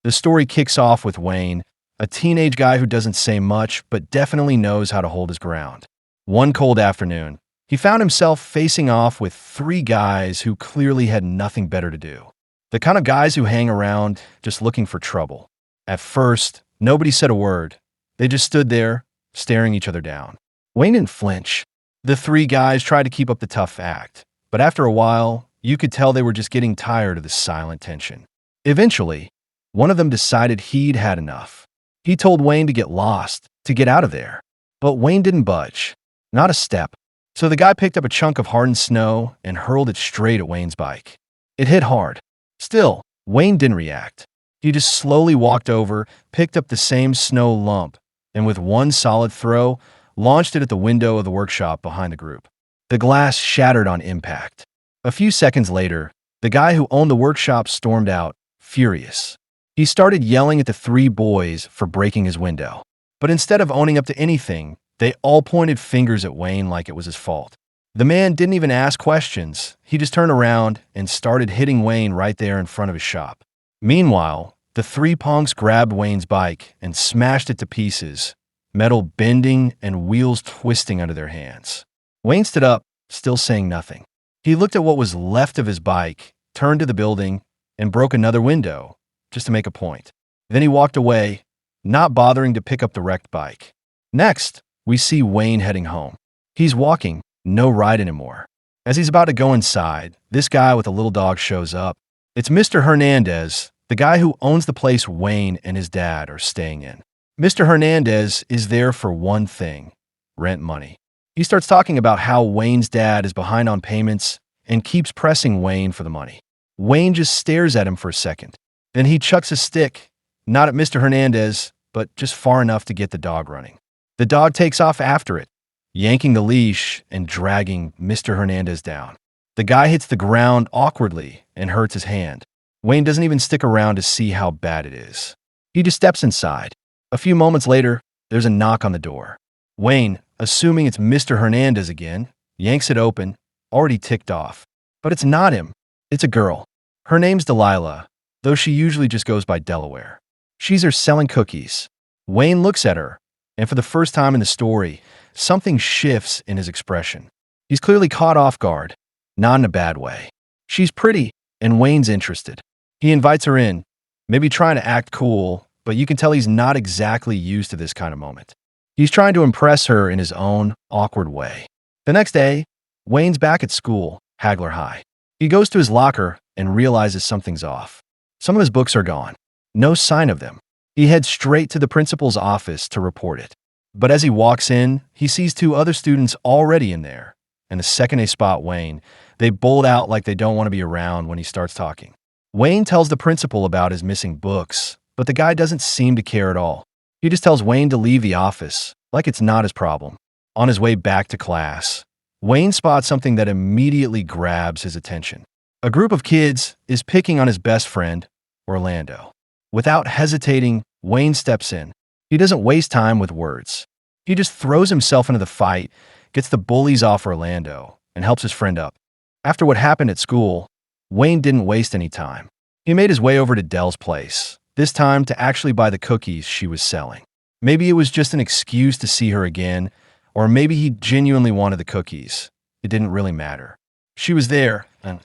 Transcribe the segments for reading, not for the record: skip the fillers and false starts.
The story kicks off with Wayne, a teenage guy who doesn't say much but definitely knows how to hold his ground. One cold afternoon, he found himself facing off with three guys who clearly had nothing better to do. The kind of guys who hang around just looking for trouble. At first, nobody said a word. They just stood there, staring each other down. Wayne didn't flinch. The three guys tried to keep up the tough act, but after a while, you could tell they were just getting tired of the silent tension. Eventually, one of them decided he'd had enough. He told Wayne to get lost, to get out of there. But Wayne didn't budge. Not a step. So the guy picked up a chunk of hardened snow and hurled it straight at Wayne's bike. It hit hard. Still, Wayne didn't react. He just slowly walked over, picked up the same snow lump, and with one solid throw, launched it at the window of the workshop behind the group. The glass shattered on impact. A few seconds later, the guy who owned the workshop stormed out, furious. He started yelling at the three boys for breaking his window. But instead of owning up to anything, they all pointed fingers at Wayne like it was his fault. The man didn't even ask questions. He just turned around and started hitting Wayne right there in front of his shop. Meanwhile, the three punks grabbed Wayne's bike and smashed it to pieces, metal bending and wheels twisting under their hands. Wayne stood up, still saying nothing. He looked at what was left of his bike, turned to the building, and broke another window, just to make a point. Then he walked away, not bothering to pick up the wrecked bike. Next, we see Wayne heading home. He's walking, no ride anymore. As he's about to go inside, this guy with a little dog shows up. It's Mr. Hernandez, the guy who owns the place Wayne and his dad are staying in. Mr. Hernandez is there for one thing: rent money. He starts talking about how Wayne's dad is behind on payments and keeps pressing Wayne for the money. Wayne just stares at him for a second. Then he chucks a stick, not at Mr. Hernandez, but just far enough to get the dog running. The dog takes off after it, yanking the leash and dragging Mr. Hernandez down. The guy hits the ground awkwardly and hurts his hand. Wayne doesn't even stick around to see how bad it is. He just steps inside. A few moments later, there's a knock on the door. Wayne, assuming it's Mr. Hernandez again, yanks it open, already ticked off. But it's not him. It's a girl. Her name's Delilah, though she usually just goes by Delaware. She's there selling cookies. Wayne looks at her, and for the first time in the story, something shifts in his expression. He's clearly caught off guard, not in a bad way. She's pretty, and Wayne's interested. He invites her in, maybe trying to act cool, but you can tell he's not exactly used to this kind of moment. He's trying to impress her in his own awkward way. The next day, Wayne's back at school, Hagler High. He goes to his locker and realizes something's off. Some of his books are gone. No sign of them. He heads straight to the principal's office to report it. But as he walks in, he sees two other students already in there. And the second they spot Wayne, they bolt out like they don't want to be around when he starts talking. Wayne tells the principal about his missing books, but the guy doesn't seem to care at all. He just tells Wayne to leave the office, like it's not his problem. On his way back to class, Wayne spots something that immediately grabs his attention. A group of kids is picking on his best friend, Orlando. Without hesitating, Wayne steps in. He doesn't waste time with words. He just throws himself into the fight, gets the bullies off Orlando, and helps his friend up. After what happened at school, Wayne didn't waste any time. He made his way over to Dell's place, this time to actually buy the cookies she was selling. Maybe it was just an excuse to see her again, or maybe he genuinely wanted the cookies. It didn't really matter. She was there, and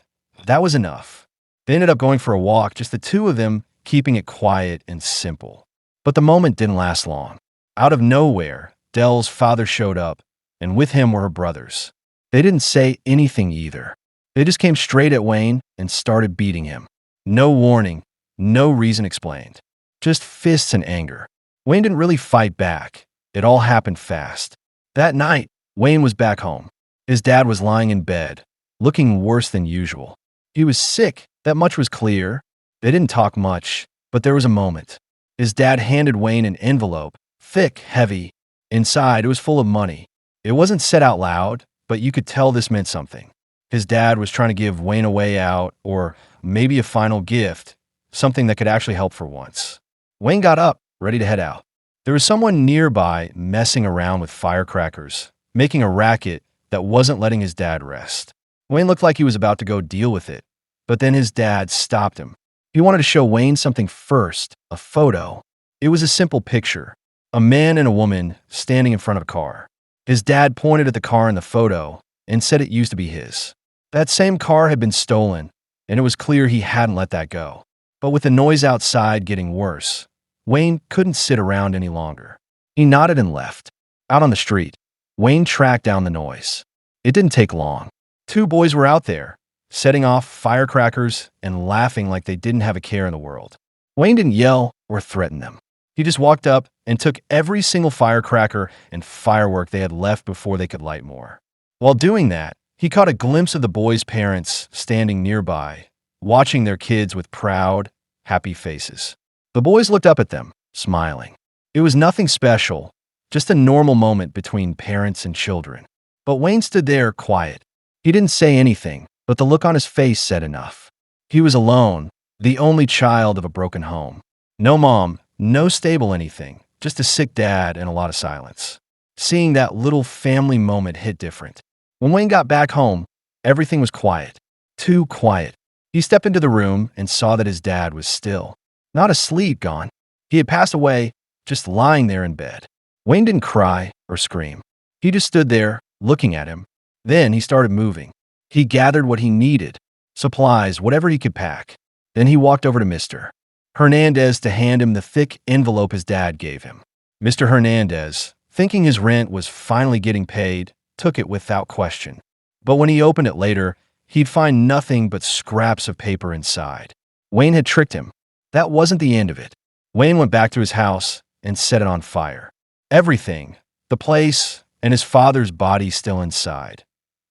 that was enough. They ended up going for a walk, just the two of them, keeping it quiet and simple. But the moment didn't last long. Out of nowhere, Dell's father showed up, and with him were her brothers. They didn't say anything either. They just came straight at Wayne and started beating him. No warning, no reason explained. Just fists and anger. Wayne didn't really fight back. It all happened fast. That night, Wayne was back home. His dad was lying in bed, looking worse than usual. He was sick, that much was clear. They didn't talk much, but there was a moment. His dad handed Wayne an envelope, thick, heavy. Inside, it was full of money. It wasn't said out loud, but you could tell this meant something. His dad was trying to give Wayne a way out, or maybe a final gift, something that could actually help for once. Wayne got up, ready to head out. There was someone nearby messing around with firecrackers, making a racket that wasn't letting his dad rest. Wayne looked like he was about to go deal with it, but then his dad stopped him. He He wanted to show Wayne something first, a photo. It was a simple picture, a man and a woman standing in front of a car. His dad pointed at the car in the photo and said it used to be his. That same car had been stolen, and it was clear he hadn't let that go. But with the noise outside getting worse, Wayne couldn't sit around any longer. He nodded and left. Out on the street, Wayne tracked down the noise. It didn't take long. Two boys were out there, setting off firecrackers and laughing like they didn't have a care in the world. Wayne didn't yell or threaten them. He just walked up and took every single firecracker and firework they had left before they could light more. While doing that, he caught a glimpse of the boys' parents standing nearby, watching their kids with proud, happy faces. The boys looked up at them, smiling. It was nothing special, just a normal moment between parents and children. But Wayne stood there quiet. He didn't say anything, but the look on his face said enough. He was alone, the only child of a broken home. No mom, no stable anything, just a sick dad and a lot of silence. Seeing that little family moment hit different. When Wayne got back home, everything was quiet. Too quiet. He stepped into the room and saw that his dad was still. Not asleep, gone. He had passed away, just lying there in bed. Wayne didn't cry or scream. He just stood there, looking at him. Then he started moving. He gathered what he needed, supplies, whatever he could pack. Then he walked over to Mr. Hernandez to hand him the thick envelope his dad gave him. Mr. Hernandez, thinking his rent was finally getting paid, took it without question. But when he opened it later, he'd find nothing but scraps of paper inside. Wayne had tricked him. That wasn't the end of it. Wayne went back to his house and set it on fire. Everything, the place, and his father's body still inside,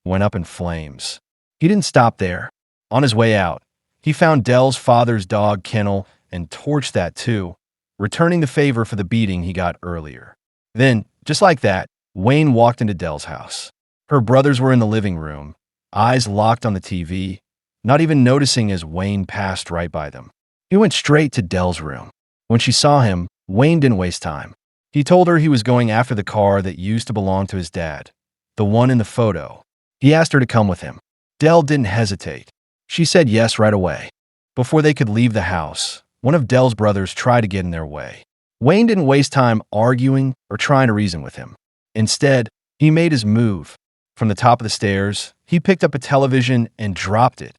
went up in flames. He didn't stop there. On his way out, he found Dell's father's dog kennel and torched that too, returning the favor for the beating he got earlier. Then, just like that, Wayne walked into Dell's house. Her brothers were in the living room, eyes locked on the TV, not even noticing as Wayne passed right by them. He went straight to Dell's room. When she saw him, Wayne didn't waste time. He told her he was going after the car that used to belong to his dad, the one in the photo. He asked her to come with him. Dell didn't hesitate. She said yes right away. Before they could leave the house, one of Dell's brothers tried to get in their way. Wayne didn't waste time arguing or trying to reason with him. Instead, he made his move. From the top of the stairs, he picked up a television and dropped it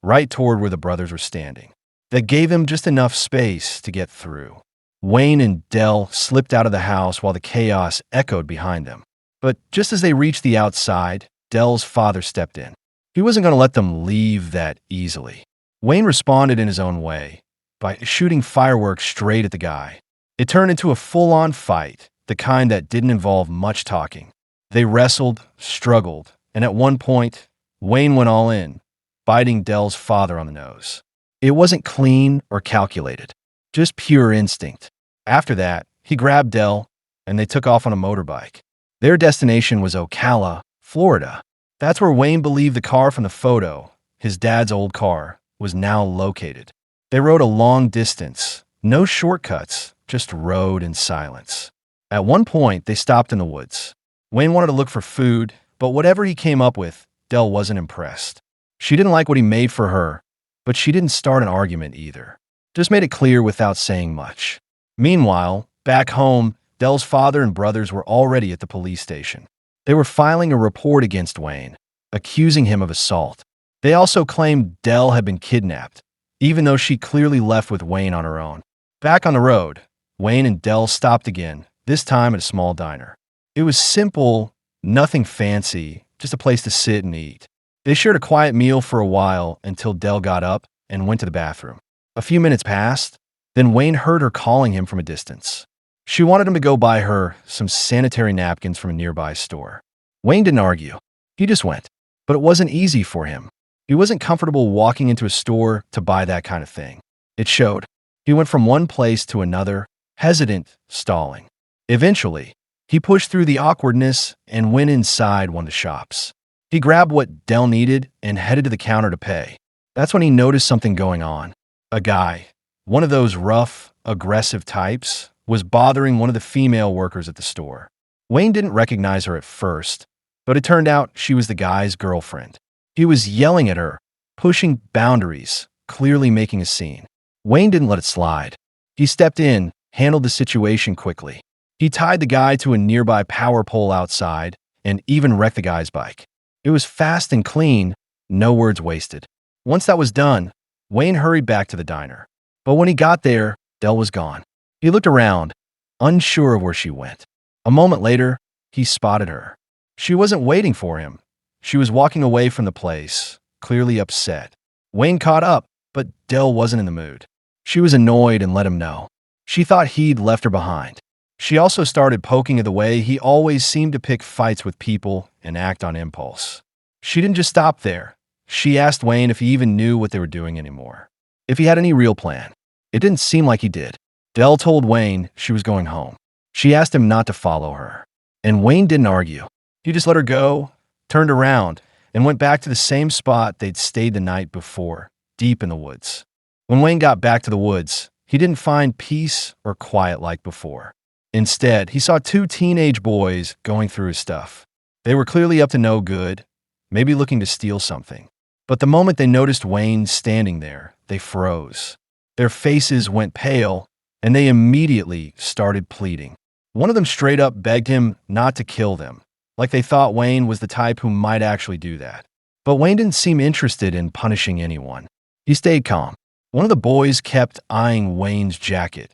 right toward where the brothers were standing. That gave him just enough space to get through. Wayne and Dell slipped out of the house while the chaos echoed behind them. But just as they reached the outside, Dell's father stepped in. He wasn't going to let them leave that easily. Wayne responded in his own way by shooting fireworks straight at the guy. It turned into a full-on fight, the kind that didn't involve much talking. They wrestled, struggled, and at one point, Wayne went all in, biting Dell's father on the nose. It wasn't clean or calculated, just pure instinct. After that, he grabbed Dell, and they took off on a motorbike. Their destination was Ocala, Florida. That's where Wayne believed the car from the photo, his dad's old car, was now located. They rode a long distance, no shortcuts, just road and silence. At one point, they stopped in the woods. Wayne wanted to look for food, but whatever he came up with, Dell wasn't impressed. She didn't like what he made for her, but she didn't start an argument either. Just made it clear without saying much. Meanwhile, back home, Dell's father and brothers were already at the police station. They were filing a report against Wayne, accusing him of assault. They also claimed Dell had been kidnapped, even though she clearly left with Wayne on her own. Back on the road, Wayne and Dell stopped again, this time at a small diner. It was simple, nothing fancy, just a place to sit and eat. They shared a quiet meal for a while until Dell got up and went to the bathroom. A few minutes passed, then Wayne heard her calling him from a distance. She wanted him to go buy her some sanitary napkins from a nearby store. Wayne didn't argue. He just went. But it wasn't easy for him. He wasn't comfortable walking into a store to buy that kind of thing. It showed. He went from one place to another, hesitant, stalling. Eventually, he pushed through the awkwardness and went inside one of the shops. He grabbed what Dell needed and headed to the counter to pay. That's when he noticed something going on. A guy, one of those rough, aggressive types, was bothering one of the female workers at the store. Wayne didn't recognize her at first, but it turned out she was the guy's girlfriend. He was yelling at her, pushing boundaries, clearly making a scene. Wayne didn't let it slide. He stepped in, handled the situation quickly. He tied the guy to a nearby power pole outside and even wrecked the guy's bike. It was fast and clean, no words wasted. Once that was done, Wayne hurried back to the diner. But when he got there, Dell was gone. He looked around, unsure of where she went. A moment later, he spotted her. She wasn't waiting for him. She was walking away from the place, clearly upset. Wayne caught up, but Dell wasn't in the mood. She was annoyed and let him know. She thought he'd left her behind. She also started poking at the way he always seemed to pick fights with people and act on impulse. She didn't just stop there. She asked Wayne if he even knew what they were doing anymore, if he had any real plan. It didn't seem like he did. Dell told Wayne she was going home. She asked him not to follow her, and Wayne didn't argue. He just let her go, turned around, and went back to the same spot they'd stayed the night before, deep in the woods. When Wayne got back to the woods, he didn't find peace or quiet like before. Instead, he saw two teenage boys going through his stuff. They were clearly up to no good, maybe looking to steal something. But the moment they noticed Wayne standing there, they froze. Their faces went pale, and they immediately started pleading. One of them straight up begged him not to kill them, like they thought Wayne was the type who might actually do that. But Wayne didn't seem interested in punishing anyone. He stayed calm. One of the boys kept eyeing Wayne's jacket,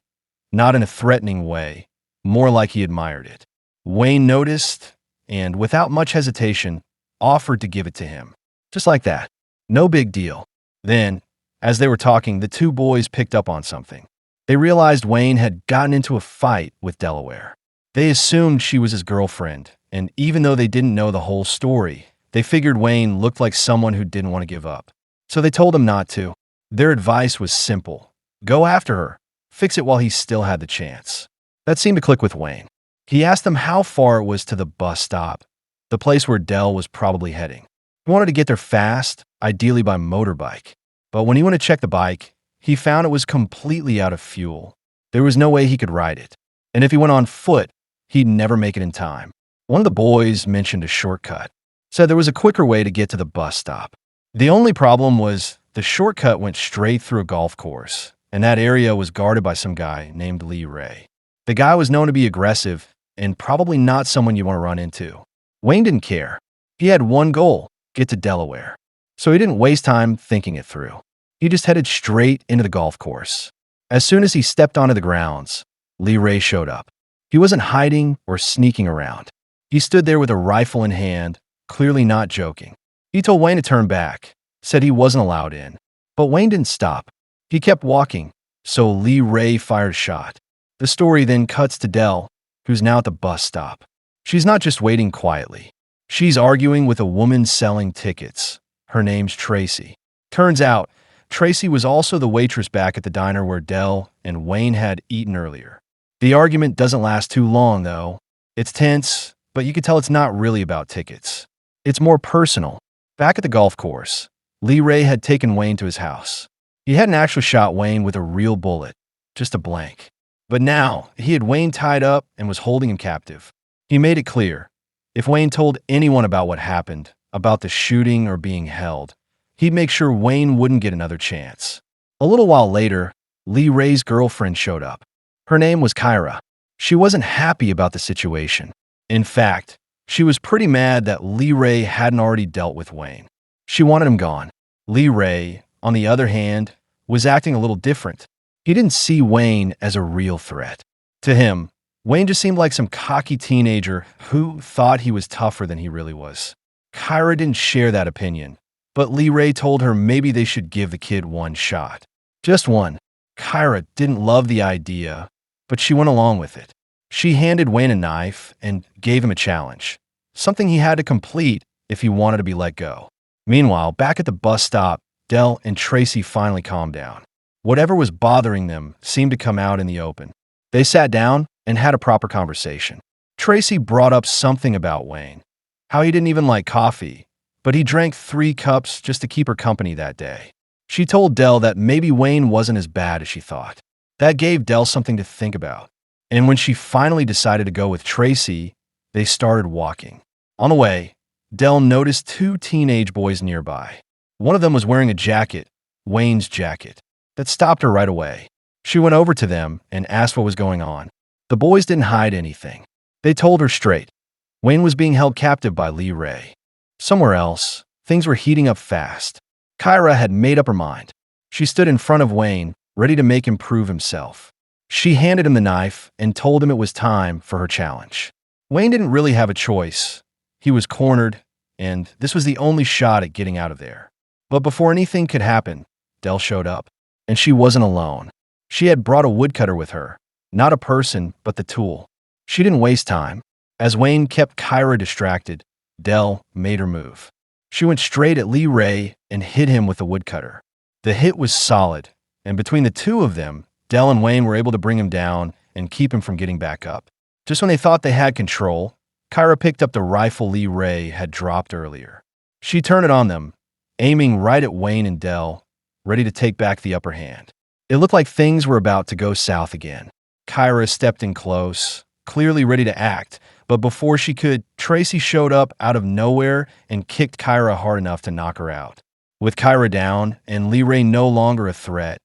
not in a threatening way, more like he admired it. Wayne noticed, and without much hesitation, offered to give it to him. Just like that. No big deal. Then, as they were talking, the two boys picked up on something. They realized Wayne had gotten into a fight with Delaware. They assumed she was his girlfriend, and even though they didn't know the whole story, they figured Wayne looked like someone who didn't want to give up. So they told him not to. Their advice was simple. Go after her. Fix it while he still had the chance. That seemed to click with Wayne. He asked them how far it was to the bus stop, the place where Dell was probably heading. He wanted to get there fast, ideally by motorbike. But when he went to check the bike, he found it was completely out of fuel. There was no way he could ride it. And if he went on foot, he'd never make it in time. One of the boys mentioned a shortcut, said there was a quicker way to get to the bus stop. The only problem was the shortcut went straight through a golf course, and that area was guarded by some guy named Lee Ray. The guy was known to be aggressive and probably not someone you want to run into. Wayne didn't care. He had one goal, get to Delaware. So he didn't waste time thinking it through. He just headed straight into the golf course. As soon as he stepped onto the grounds, Lee Ray showed up. He wasn't hiding or sneaking around. He stood there with a rifle in hand, clearly not joking. He told Wayne to turn back, said he wasn't allowed in. But Wayne didn't stop. He kept walking, so Lee Ray fired a shot. The story then cuts to Dell, who's now at the bus stop. She's not just waiting quietly. She's arguing with a woman selling tickets. Her name's Tracy. Turns out, Tracy was also the waitress back at the diner where Dell and Wayne had eaten earlier. The argument doesn't last too long, though. It's tense, but you can tell it's not really about tickets. It's more personal. Back at the golf course, Lee Ray had taken Wayne to his house. He hadn't actually shot Wayne with a real bullet, just a blank. But now, he had Wayne tied up and was holding him captive. He made it clear, if Wayne told anyone about what happened, about the shooting or being held, he'd make sure Wayne wouldn't get another chance. A little while later, Lee Ray's girlfriend showed up. Her name was Kyra. She wasn't happy about the situation. In fact, she was pretty mad that Lee Ray hadn't already dealt with Wayne. She wanted him gone. Lee Ray, on the other hand, was acting a little different. He didn't see Wayne as a real threat. To him, Wayne just seemed like some cocky teenager who thought he was tougher than he really was. Kyra didn't share that opinion, but Lee Ray told her maybe they should give the kid one shot. Just one. Kyra didn't love the idea, but she went along with it. She handed Wayne a knife and gave him a challenge, something he had to complete if he wanted to be let go. Meanwhile, back at the bus stop, Dell and Tracy finally calmed down. Whatever was bothering them seemed to come out in the open. They sat down and had a proper conversation. Tracy brought up something about Wayne, how he didn't even like coffee, but he drank 3 cups just to keep her company that day. She told Dell that maybe Wayne wasn't as bad as she thought. That gave Dell something to think about. And when she finally decided to go with Tracy, they started walking. On the way, Dell noticed 2 teenage boys nearby. One of them was wearing a jacket, Wayne's jacket. that stopped her right away. She went over to them and asked what was going on. The boys didn't hide anything. They told her straight. Wayne was being held captive by Lee Ray. Somewhere else, things were heating up fast. Kyra had made up her mind. She stood in front of Wayne, ready to make him prove himself. She handed him the knife and told him it was time for her challenge. Wayne didn't really have a choice. He was cornered, and this was the only shot at getting out of there. But before anything could happen, Dell showed up. And she wasn't alone. She had brought a woodcutter with her. Not a person, but the tool. She didn't waste time. As Wayne kept Kyra distracted, Dell made her move. She went straight at Lee Ray and hit him with the woodcutter. The hit was solid, and between the two of them, Dell and Wayne were able to bring him down and keep him from getting back up. Just when they thought they had control, Kyra picked up the rifle Lee Ray had dropped earlier. She turned it on them, aiming right at Wayne and Dell, ready to take back the upper hand. It looked like things were about to go south again. Kyra stepped in close, clearly ready to act, but before she could, Tracy showed up out of nowhere and kicked Kyra hard enough to knock her out. With Kyra down and Lee Ray no longer a threat,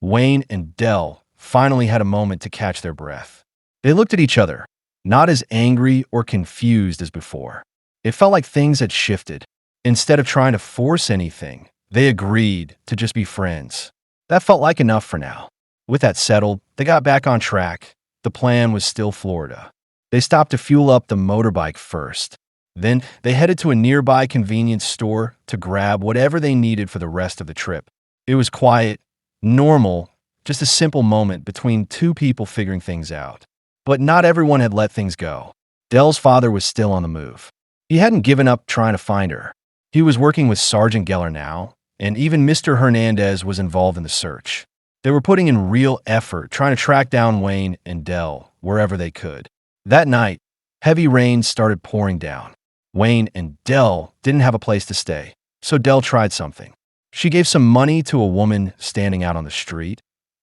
Wayne and Dell finally had a moment to catch their breath. They looked at each other, not as angry or confused as before. It felt like things had shifted. Instead of trying to force anything, they agreed to just be friends. That felt like enough for now. With that settled, they got back on track. The plan was still Florida. They stopped to fuel up the motorbike first. Then they headed to a nearby convenience store to grab whatever they needed for the rest of the trip. It was quiet, normal, just a simple moment between two people figuring things out. But not everyone had let things go. Dell's father was still on the move. He hadn't given up trying to find her. He was working with Sergeant Geller now, and even Mr. Hernandez was involved in the search. They were putting in real effort trying to track down Wayne and Dell wherever they could. That night, heavy rain started pouring down. Wayne and Dell didn't have a place to stay, so Dell tried something. She gave some money to a woman standing out on the street,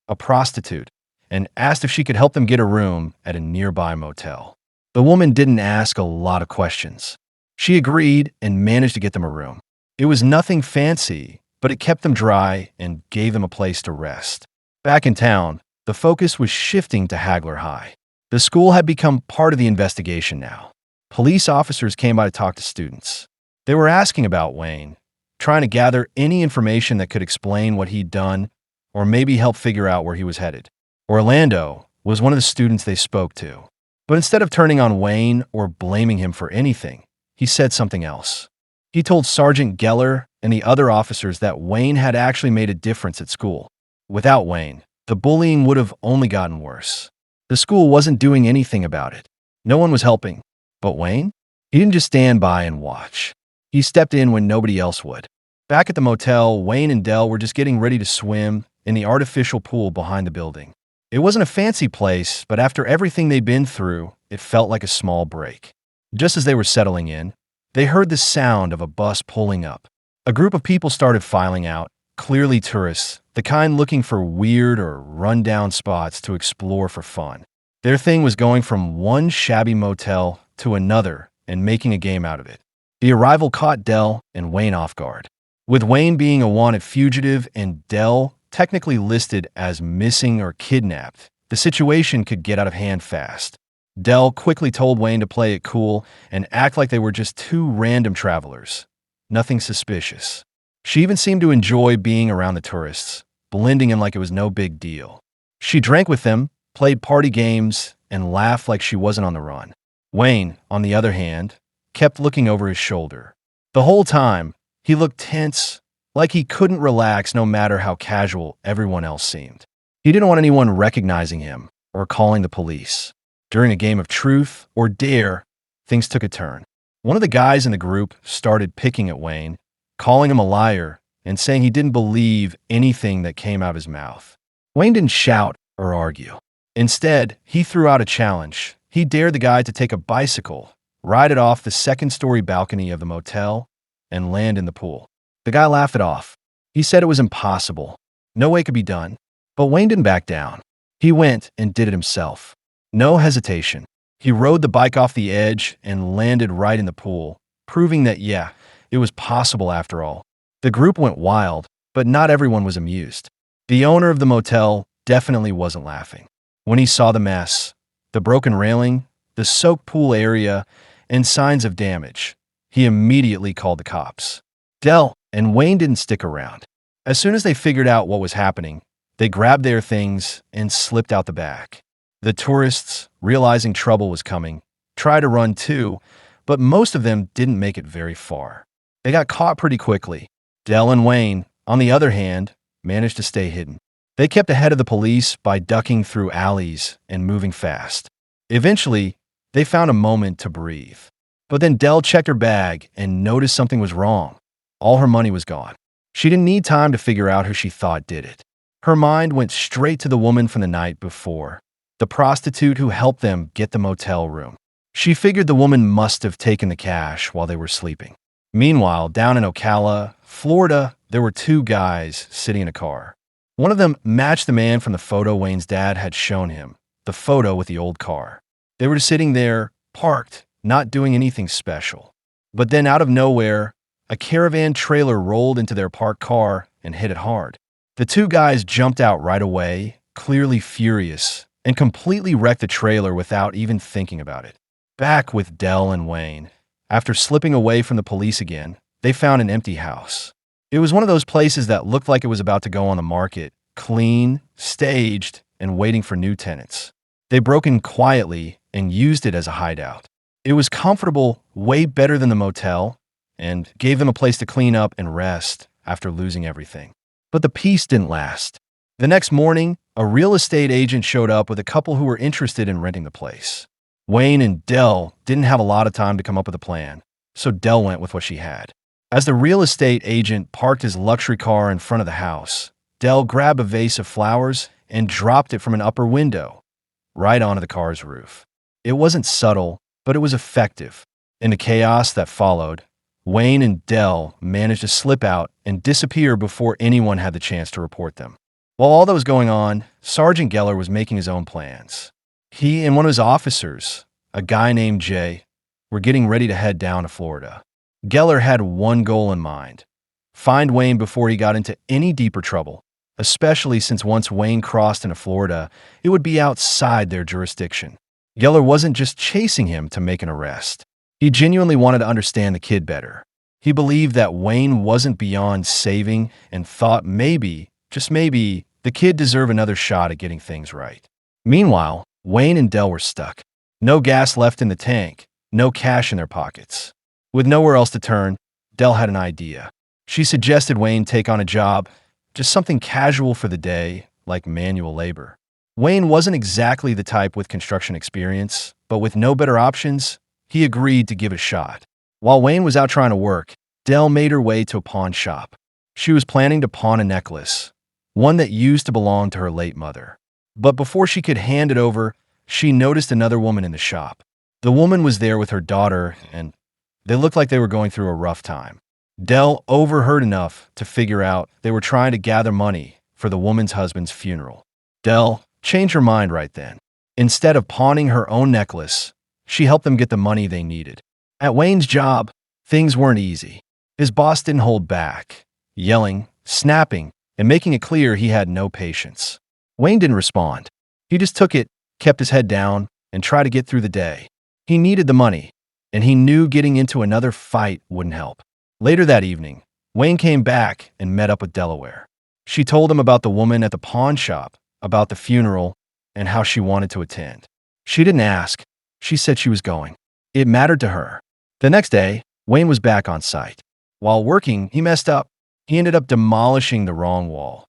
a prostitute, and asked if she could help them get a room at a nearby motel. The woman didn't ask a lot of questions. She agreed and managed to get them a room. It was nothing fancy, but it kept them dry and gave them a place to rest. Back in town, the focus was shifting to Hagler High. The school had become part of the investigation now. Police officers came by to talk to students. They were asking about Wayne, trying to gather any information that could explain what he'd done or maybe help figure out where he was headed. Orlando was one of the students they spoke to. But instead of turning on Wayne or blaming him for anything, he said something else. He told Sergeant Geller and the other officers that Wayne had actually made a difference at school. Without Wayne, the bullying would have only gotten worse. The school wasn't doing anything about it. No one was helping. But Wayne? He didn't just stand by and watch. He stepped in when nobody else would. Back at the motel, Wayne and Dell were just getting ready to swim in the artificial pool behind the building. It wasn't a fancy place, but after everything they'd been through, it felt like a small break. Just as they were settling in, they heard the sound of a bus pulling up. A group of people started filing out, clearly tourists, the kind looking for weird or run-down spots to explore for fun. Their thing was going from one shabby motel to another and making a game out of it. The arrival caught Dell and Wayne off guard. With Wayne being a wanted fugitive and Dell technically listed as missing or kidnapped, the situation could get out of hand fast. Dell quickly told Wayne to play it cool and act like they were just two random travelers. Nothing suspicious. She even seemed to enjoy being around the tourists, blending in like it was no big deal. She drank with them, played party games, and laughed like she wasn't on the run. Wayne, on the other hand, kept looking over his shoulder. The whole time, he looked tense, like he couldn't relax no matter how casual everyone else seemed. He didn't want anyone recognizing him or calling the police. During a game of truth or dare, things took a turn. One of the guys in the group started picking at Wayne, calling him a liar and saying he didn't believe anything that came out of his mouth. Wayne didn't shout or argue. Instead, he threw out a challenge. He dared the guy to take a bicycle, ride it off the second-story balcony of the motel, and land in the pool. The guy laughed it off. He said it was impossible. No way it could be done. But Wayne didn't back down. He went and did it himself. No hesitation. He rode the bike off the edge and landed right in the pool, proving that, yeah, it was possible after all. The group went wild, but not everyone was amused. The owner of the motel definitely wasn't laughing. When he saw the mess, the broken railing, the soaked pool area, and signs of damage, he immediately called the cops. Dell and Wayne didn't stick around. As soon as they figured out what was happening, they grabbed their things and slipped out the back. The tourists, realizing trouble was coming, tried to run too, but most of them didn't make it very far. They got caught pretty quickly. Dell and Wayne, on the other hand, managed to stay hidden. They kept ahead of the police by ducking through alleys and moving fast. Eventually, they found a moment to breathe. But then Dell checked her bag and noticed something was wrong. All her money was gone. She didn't need time to figure out who she thought did it. Her mind went straight to the woman from the night before, the prostitute who helped them get the motel room. She figured the woman must have taken the cash while they were sleeping. Meanwhile, down in Ocala, Florida, there were two guys sitting in a car. One of them matched the man from the photo Wayne's dad had shown him, the photo with the old car. They were just sitting there, parked, not doing anything special. But then out of nowhere, a caravan trailer rolled into their parked car and hit it hard. The two guys jumped out right away, clearly furious, and completely wrecked the trailer without even thinking about it. Back with Dell and Wayne, after slipping away from the police again, they found an empty house. It was one of those places that looked like it was about to go on the market, clean, staged, and waiting for new tenants. They broke in quietly and used it as a hideout. It was comfortable, way better than the motel, and gave them a place to clean up and rest after losing everything. But the peace didn't last. The next morning, a real estate agent showed up with a couple who were interested in renting the place. Wayne and Dell didn't have a lot of time to come up with a plan, so Dell went with what she had. As the real estate agent parked his luxury car in front of the house, Dell grabbed a vase of flowers and dropped it from an upper window, right onto the car's roof. It wasn't subtle, but it was effective. In the chaos that followed, Wayne and Dell managed to slip out and disappear before anyone had the chance to report them. While all that was going on, Sergeant Geller was making his own plans. He and one of his officers, a guy named Jay, were getting ready to head down to Florida. Geller had one goal in mind: find Wayne before he got into any deeper trouble, especially since once Wayne crossed into Florida, it would be outside their jurisdiction. Geller wasn't just chasing him to make an arrest. He genuinely wanted to understand the kid better. He believed that Wayne wasn't beyond saving and thought maybe, just maybe, the kid deserved another shot at getting things right. Meanwhile, Wayne and Dell were stuck. No gas left in the tank, no cash in their pockets. With nowhere else to turn, Dell had an idea. She suggested Wayne take on a job, just something casual for the day, like manual labor. Wayne wasn't exactly the type with construction experience, but with no better options, he agreed to give it a shot. While Wayne was out trying to work, Dell made her way to a pawn shop. She was planning to pawn a necklace, one that used to belong to her late mother. But before she could hand it over, she noticed another woman in the shop. The woman was there with her daughter, and they looked like they were going through a rough time. Dell overheard enough to figure out they were trying to gather money for the woman's husband's funeral. Dell changed her mind right then. Instead of pawning her own necklace, she helped them get the money they needed. At Wayne's job, things weren't easy. His boss didn't hold back, yelling, snapping, and making it clear he had no patience. Wayne didn't respond. He just took it, kept his head down, and tried to get through the day. He needed the money, and he knew getting into another fight wouldn't help. Later that evening, Wayne came back and met up with Delaware. She told him about the woman at the pawn shop, about the funeral, and how she wanted to attend. She didn't ask. She said she was going. It mattered to her. The next day, Wayne was back on site. While working, he messed up. He ended up demolishing the wrong wall.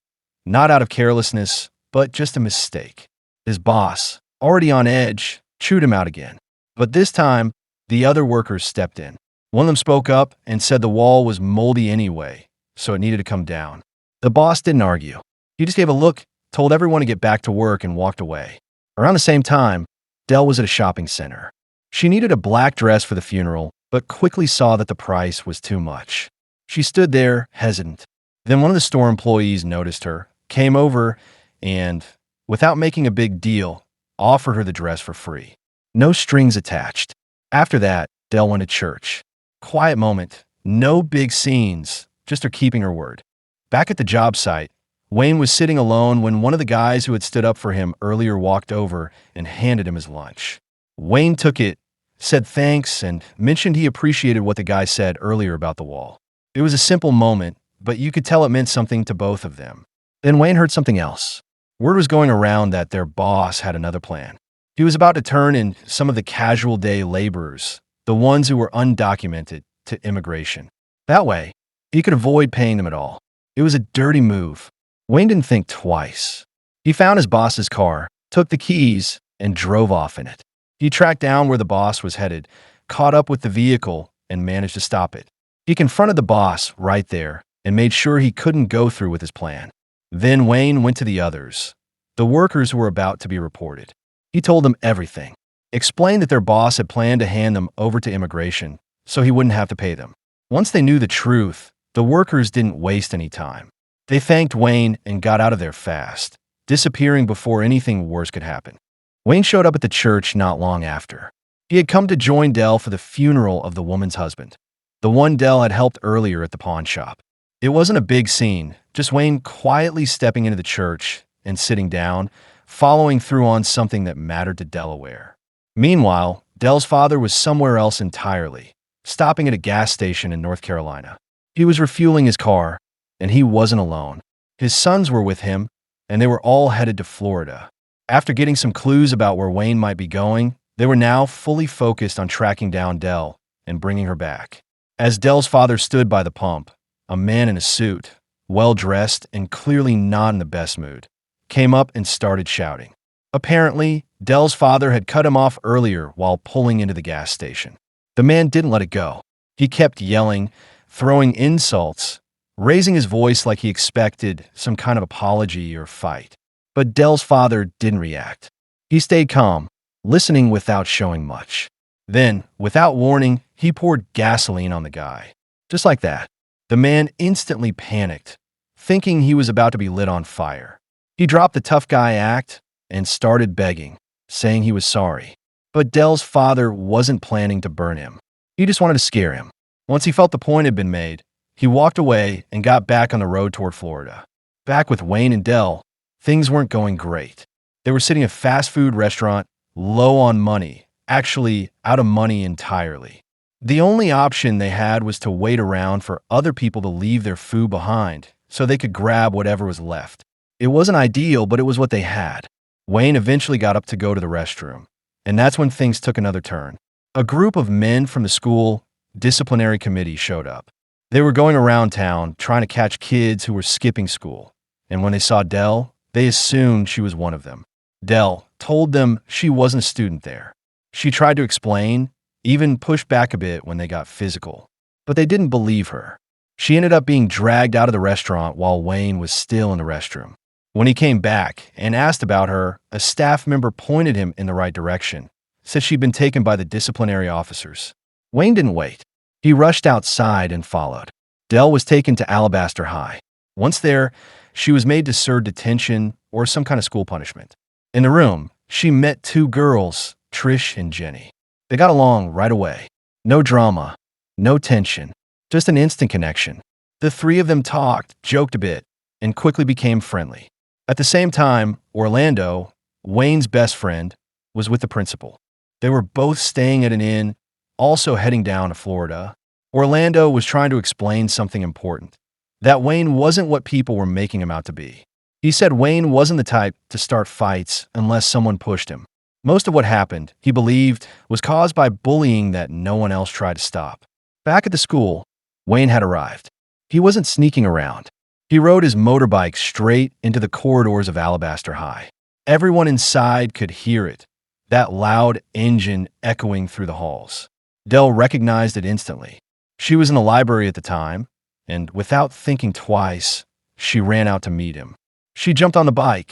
Not out of carelessness, but just a mistake. His boss, already on edge, chewed him out again. But this time, the other workers stepped in. One of them spoke up and said the wall was moldy anyway, so it needed to come down. The boss didn't argue. He just gave a look, told everyone to get back to work, and walked away. Around the same time, Dell was at a shopping center. She needed a black dress for the funeral, but quickly saw that the price was too much. She stood there, hesitant. Then one of the store employees noticed her, came over, and, without making a big deal, offered her the dress for free. No strings attached. After that, Dell went to church. Quiet moment, no big scenes, just her keeping her word. Back at the job site, Wayne was sitting alone when one of the guys who had stood up for him earlier walked over and handed him his lunch. Wayne took it, said thanks, and mentioned he appreciated what the guy said earlier about the wall. It was a simple moment, but you could tell it meant something to both of them. Then Wayne heard something else. Word was going around that their boss had another plan. He was about to turn in some of the casual day laborers, the ones who were undocumented, to immigration. That way, he could avoid paying them at all. It was a dirty move. Wayne didn't think twice. He found his boss's car, took the keys, and drove off in it. He tracked down where the boss was headed, caught up with the vehicle, and managed to stop it. He confronted the boss right there and made sure he couldn't go through with his plan. Then Wayne went to the others, the workers who were about to be reported. He told them everything, explained that their boss had planned to hand them over to immigration so he wouldn't have to pay them. Once they knew the truth, the workers didn't waste any time. They thanked Wayne and got out of there fast, disappearing before anything worse could happen. Wayne showed up at the church not long after. He had come to join Dell for the funeral of the woman's husband, the one Dell had helped earlier at the pawn shop. It wasn't a big scene, just Wayne quietly stepping into the church and sitting down, following through on something that mattered to Delaware. Meanwhile, Dell's father was somewhere else entirely, stopping at a gas station in North Carolina. He was refueling his car, and he wasn't alone. His sons were with him, and they were all headed to Florida. After getting some clues about where Wayne might be going, they were now fully focused on tracking down Dell and bringing her back. As Dell's father stood by the pump, a man in a suit, well-dressed and clearly not in the best mood, came up and started shouting. Apparently, Dell's father had cut him off earlier while pulling into the gas station. The man didn't let it go. He kept yelling, throwing insults, raising his voice like he expected some kind of apology or fight. But Dell's father didn't react. He stayed calm, listening without showing much. Then, without warning, he poured gasoline on the guy. Just like that. The man instantly panicked, thinking he was about to be lit on fire. He dropped the tough guy act and started begging, saying he was sorry. But Dell's father wasn't planning to burn him. He just wanted to scare him. Once he felt the point had been made, he walked away and got back on the road toward Florida. Back with Wayne and Dell, things weren't going great. They were sitting at a fast food restaurant, low on money, actually out of money entirely. The only option they had was to wait around for other people to leave their food behind so they could grab whatever was left. It wasn't ideal, but it was what they had. Wayne eventually got up to go to the restroom, and that's when things took another turn. A group of men from the school disciplinary committee showed up. They were going around town trying to catch kids who were skipping school, and when they saw Dell, they assumed she was one of them. Dell told them she wasn't a student there. She tried to explain, even pushed back a bit when they got physical, but they didn't believe her. She ended up being dragged out of the restaurant while Wayne was still in the restroom. When he came back and asked about her, a staff member pointed him in the right direction, said she'd been taken by the disciplinary officers. Wayne didn't wait. He rushed outside and followed. Dell was taken to Alabaster High. Once there, she was made to serve detention or some kind of school punishment. In the room, she met two girls, Trish and Jenny. They got along right away. No drama, no tension, just an instant connection. The three of them talked, joked a bit, and quickly became friendly. At the same time, Orlando, Wayne's best friend, was with the principal. They were both staying at an inn, also heading down to Florida. Orlando was trying to explain something important, that Wayne wasn't what people were making him out to be. He said Wayne wasn't the type to start fights unless someone pushed him. Most of what happened, he believed, was caused by bullying that no one else tried to stop. Back at the school, Wayne had arrived. He wasn't sneaking around. He rode his motorbike straight into the corridors of Alabaster High. Everyone inside could hear it, that loud engine echoing through the halls. Dell recognized it instantly. She was in the library at the time, and without thinking twice, she ran out to meet him. She jumped on the bike,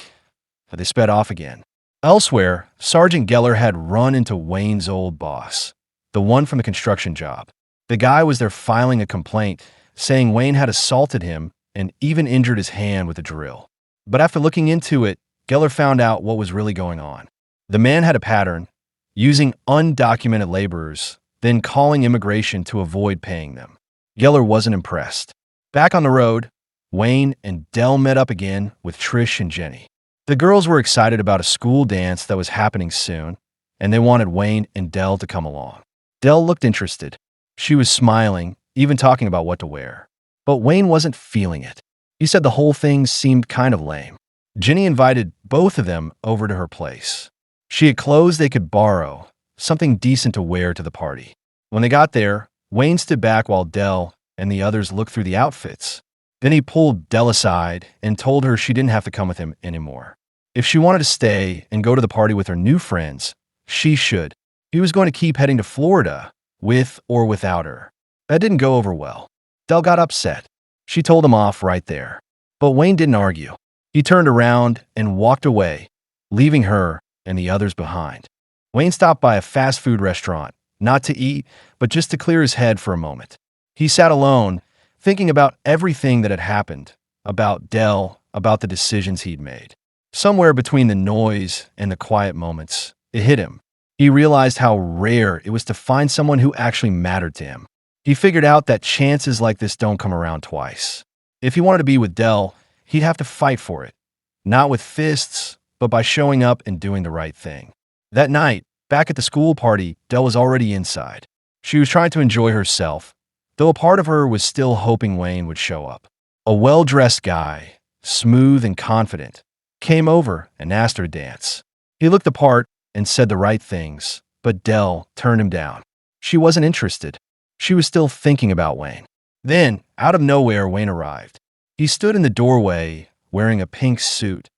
but they sped off again. Elsewhere, Sergeant Geller had run into Wayne's old boss, the one from the construction job. The guy was there filing a complaint, saying Wayne had assaulted him and even injured his hand with a drill. But after looking into it, Geller found out what was really going on. The man had a pattern, using undocumented laborers, then calling immigration to avoid paying them. Geller wasn't impressed. Back on the road, Wayne and Dell met up again with Trish and Jenny. The girls were excited about a school dance that was happening soon, and they wanted Wayne and Dell to come along. Dell looked interested. She was smiling, even talking about what to wear. But Wayne wasn't feeling it. He said the whole thing seemed kind of lame. Jenny invited both of them over to her place. She had clothes they could borrow, something decent to wear to the party. When they got there, Wayne stood back while Dell and the others looked through the outfits. Then he pulled Dell aside and told her she didn't have to come with him anymore. If she wanted to stay and go to the party with her new friends, she should. He was going to keep heading to Florida, with or without her. That didn't go over well. Dell got upset. She told him off right there. But Wayne didn't argue. He turned around and walked away, leaving her and the others behind. Wayne stopped by a fast food restaurant, not to eat, but just to clear his head for a moment. He sat alone, thinking about everything that had happened, about Dell, about the decisions he'd made. Somewhere between the noise and the quiet moments, it hit him. He realized how rare it was to find someone who actually mattered to him. He figured out that chances like this don't come around twice. If he wanted to be with Dell, he'd have to fight for it. Not with fists, but by showing up and doing the right thing. That night, back at the school party, Dell was already inside. She was trying to enjoy herself, though a part of her was still hoping Wayne would show up. A well-dressed guy, smooth and confident, came over and asked her to dance. He looked the part and said the right things, but Dell turned him down. She wasn't interested. She was still thinking about Wayne. Then, out of nowhere, Wayne arrived. He stood in the doorway, wearing a pink suit.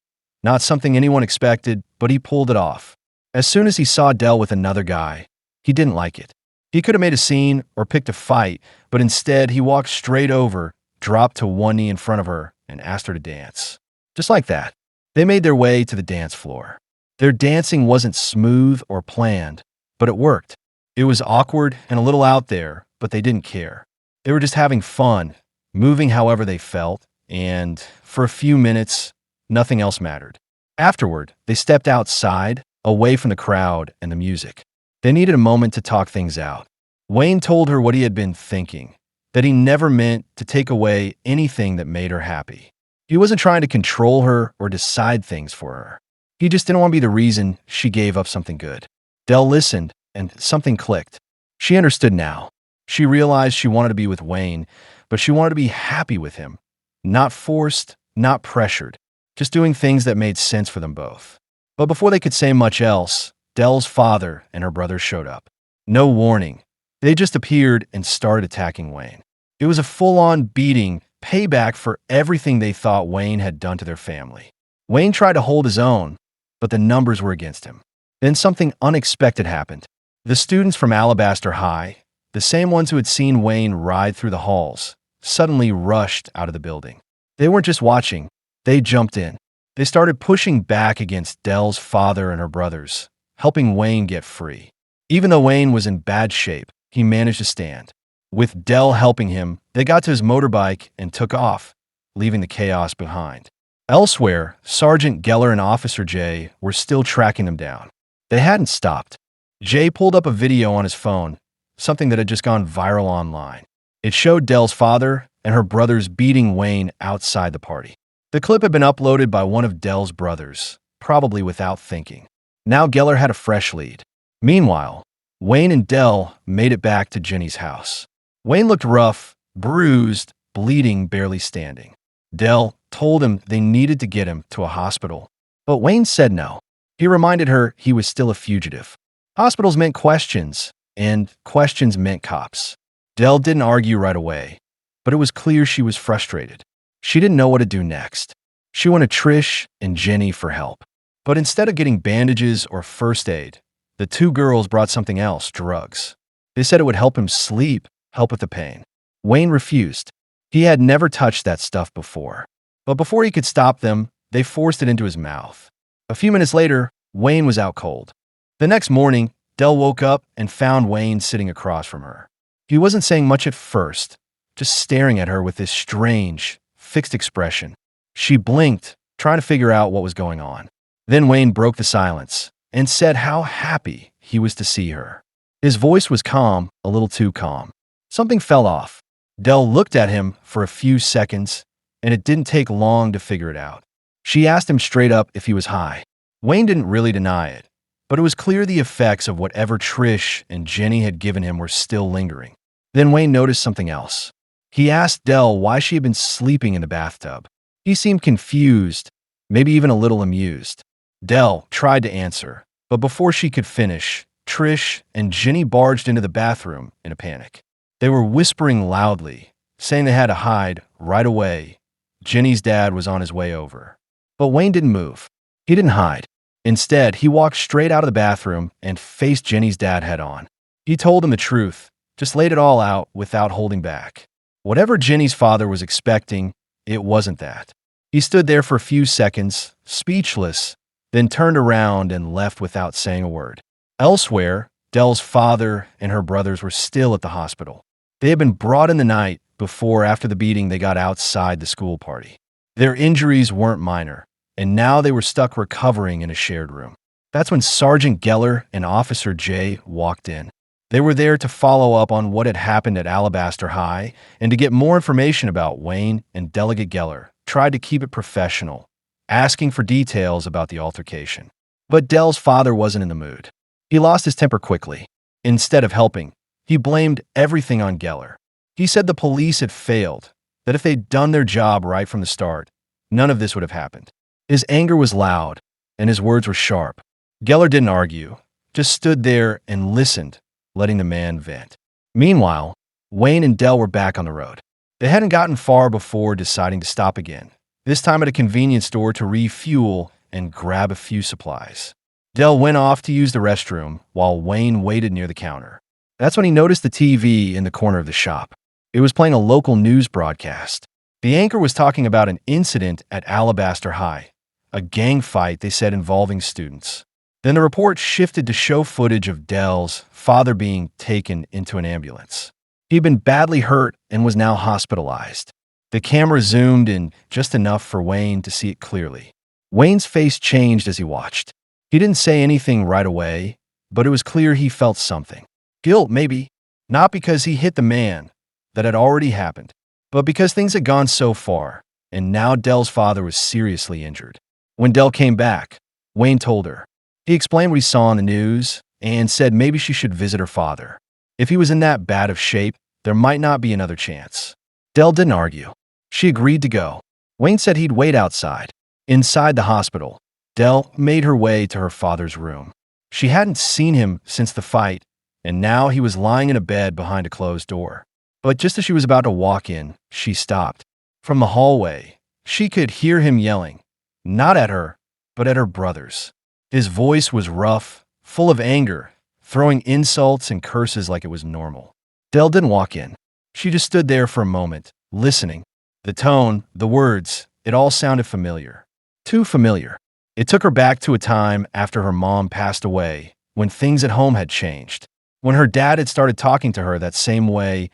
Not something anyone expected, but he pulled it off. As soon as he saw Dell with another guy, he didn't like it. He could have made a scene or picked a fight, but instead he walked straight over, dropped to one knee in front of her, and asked her to dance. Just like that, they made their way to the dance floor. Their dancing wasn't smooth or planned, but it worked. It was awkward and a little out there, but they didn't care. They were just having fun, moving however they felt, and for a few minutes, nothing else mattered. Afterward, they stepped outside, away from the crowd and the music. They needed a moment to talk things out. Wayne told her what he had been thinking, that he never meant to take away anything that made her happy. He wasn't trying to control her or decide things for her. He just didn't want to be the reason she gave up something good. Dell listened, and something clicked. She understood now. She realized she wanted to be with Wayne, but she wanted to be happy with him. Not forced, not pressured, just doing things that made sense for them both. But before they could say much else, Dell's father and her brother showed up. No warning. They just appeared and started attacking Wayne. It was a full-on beating, payback for everything they thought Wayne had done to their family. Wayne tried to hold his own, but the numbers were against him. Then something unexpected happened. The students from Alabaster High, the same ones who had seen Wayne ride through the halls, suddenly rushed out of the building. They weren't just watching, they jumped in. They started pushing back against Dell's father and her brothers, helping Wayne get free. Even though Wayne was in bad shape, he managed to stand. With Dell helping him, they got to his motorbike and took off, leaving the chaos behind. Elsewhere, Sergeant Geller and Officer Jay were still tracking them down. They hadn't stopped. Jay pulled up a video on his phone, something that had just gone viral online. It showed Dell's father and her brothers beating Wayne outside the party. The clip had been uploaded by one of Dell's brothers, probably without thinking. Now Geller had a fresh lead. Meanwhile, Wayne and Dell made it back to Jenny's house. Wayne looked rough, bruised, bleeding, barely standing. Dell told him they needed to get him to a hospital, but Wayne said no. He reminded her he was still a fugitive. Hospitals meant questions, and questions meant cops. Dell didn't argue right away, but it was clear she was frustrated. She didn't know what to do next. She went to Trish and Jenny for help. But instead of getting bandages or first aid, the two girls brought something else, drugs. They said it would help him sleep, help with the pain. Wayne refused. He had never touched that stuff before. But before he could stop them, they forced it into his mouth. A few minutes later, Wayne was out cold. The next morning, Dell woke up and found Wayne sitting across from her. He wasn't saying much at first, just staring at her with this strange, fixed expression. She blinked, trying to figure out what was going on. Then Wayne broke the silence and said how happy he was to see her. His voice was calm, a little too calm. Something fell off. Dell looked at him for a few seconds and it didn't take long to figure it out. She asked him straight up if he was high. Wayne didn't really deny it, but it was clear the effects of whatever Trish and Jenny had given him were still lingering. Then Wayne noticed something else. He asked Dell why she had been sleeping in the bathtub. He seemed confused, maybe even a little amused. Dell tried to answer, but before she could finish, Trish and Jenny barged into the bathroom in a panic. They were whispering loudly, saying they had to hide right away. Jenny's dad was on his way over. But Wayne didn't move. He didn't hide. Instead, he walked straight out of the bathroom and faced Jenny's dad head on. He told him the truth, just laid it all out without holding back. Whatever Jenny's father was expecting, it wasn't that. He stood there for a few seconds, speechless, then turned around and left without saying a word. Elsewhere, Dell's father and her brothers were still at the hospital. They had been brought in the night before, after the beating, they got outside the school party. Their injuries weren't minor, and now they were stuck recovering in a shared room. That's when Sergeant Geller and Officer Jay walked in. They were there to follow up on what had happened at Alabaster High and to get more information about Wayne, and Delegate Geller tried to keep it professional, asking for details about the altercation. But Dell's father wasn't in the mood. He lost his temper quickly. Instead of helping, he blamed everything on Geller. He said the police had failed, that if they'd done their job right from the start, none of this would have happened. His anger was loud, and his words were sharp. Geller didn't argue, just stood there and listened, letting the man vent. Meanwhile, Wayne and Dell were back on the road. They hadn't gotten far before deciding to stop again, this time at a convenience store to refuel and grab a few supplies. Dell went off to use the restroom while Wayne waited near the counter. That's when he noticed the TV in the corner of the shop. It was playing a local news broadcast. The anchor was talking about an incident at Alabaster High, a gang fight they said involving students. Then the report shifted to show footage of Dell's father being taken into an ambulance. He'd been badly hurt and was now hospitalized. The camera zoomed in just enough for Wayne to see it clearly. Wayne's face changed as he watched. He didn't say anything right away, but it was clear he felt something. Guilt, maybe. Not because he hit the man. That had already happened. But because things had gone so far, and now Dell's father was seriously injured. When Dell came back, Wayne told her. He explained what he saw on the news and said maybe she should visit her father. If he was in that bad of shape, there might not be another chance. Dell didn't argue. She agreed to go. Wayne said he'd wait outside. Inside the hospital, Dell made her way to her father's room. She hadn't seen him since the fight, and now he was lying in a bed behind a closed door. But just as she was about to walk in, she stopped. From the hallway, she could hear him yelling, not at her, but at her brothers. His voice was rough, full of anger, throwing insults and curses like it was normal. Dell didn't walk in. She just stood there for a moment, listening. The tone, the words, it all sounded familiar. Too familiar. It took her back to a time after her mom passed away, when things at home had changed. When her dad had started talking to her that same way,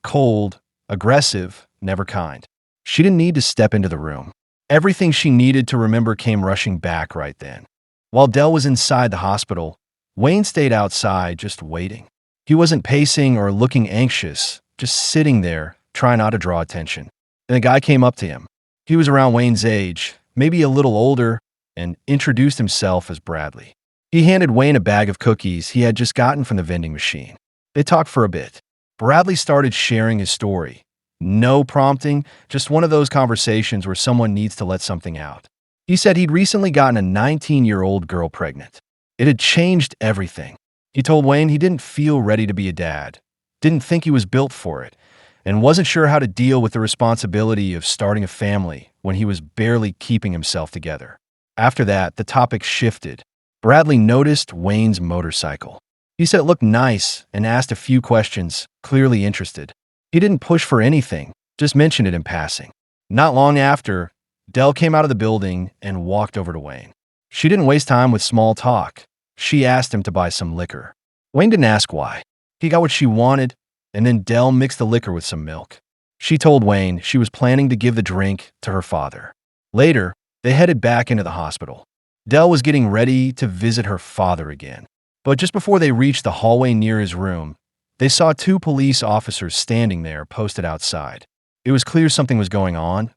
cold, aggressive, never kind. She didn't need to step into the room. Everything she needed to remember came rushing back right then. While Dell was inside the hospital, Wayne stayed outside just waiting. He wasn't pacing or looking anxious, just sitting there, trying not to draw attention. Then a guy came up to him. He was around Wayne's age, maybe a little older, and introduced himself as Bradley. He handed Wayne a bag of cookies he had just gotten from the vending machine. They talked for a bit. Bradley started sharing his story. No prompting, just one of those conversations where someone needs to let something out. He said he'd recently gotten a 19-year-old girl pregnant. It had changed everything. He told Wayne he didn't feel ready to be a dad, didn't think he was built for it, and wasn't sure how to deal with the responsibility of starting a family when he was barely keeping himself together. After that, the topic shifted. Bradley noticed Wayne's motorcycle. He said it looked nice and asked a few questions, clearly interested. He didn't push for anything, just mentioned it in passing. Not long after, Dell came out of the building and walked over to Wayne. She didn't waste time with small talk. She asked him to buy some liquor. Wayne didn't ask why. He got what she wanted, and then Dell mixed the liquor with some milk. She told Wayne she was planning to give the drink to her father. Later, they headed back into the hospital. Dell was getting ready to visit her father again. But just before they reached the hallway near his room, they saw two police officers standing there posted outside. It was clear something was going on.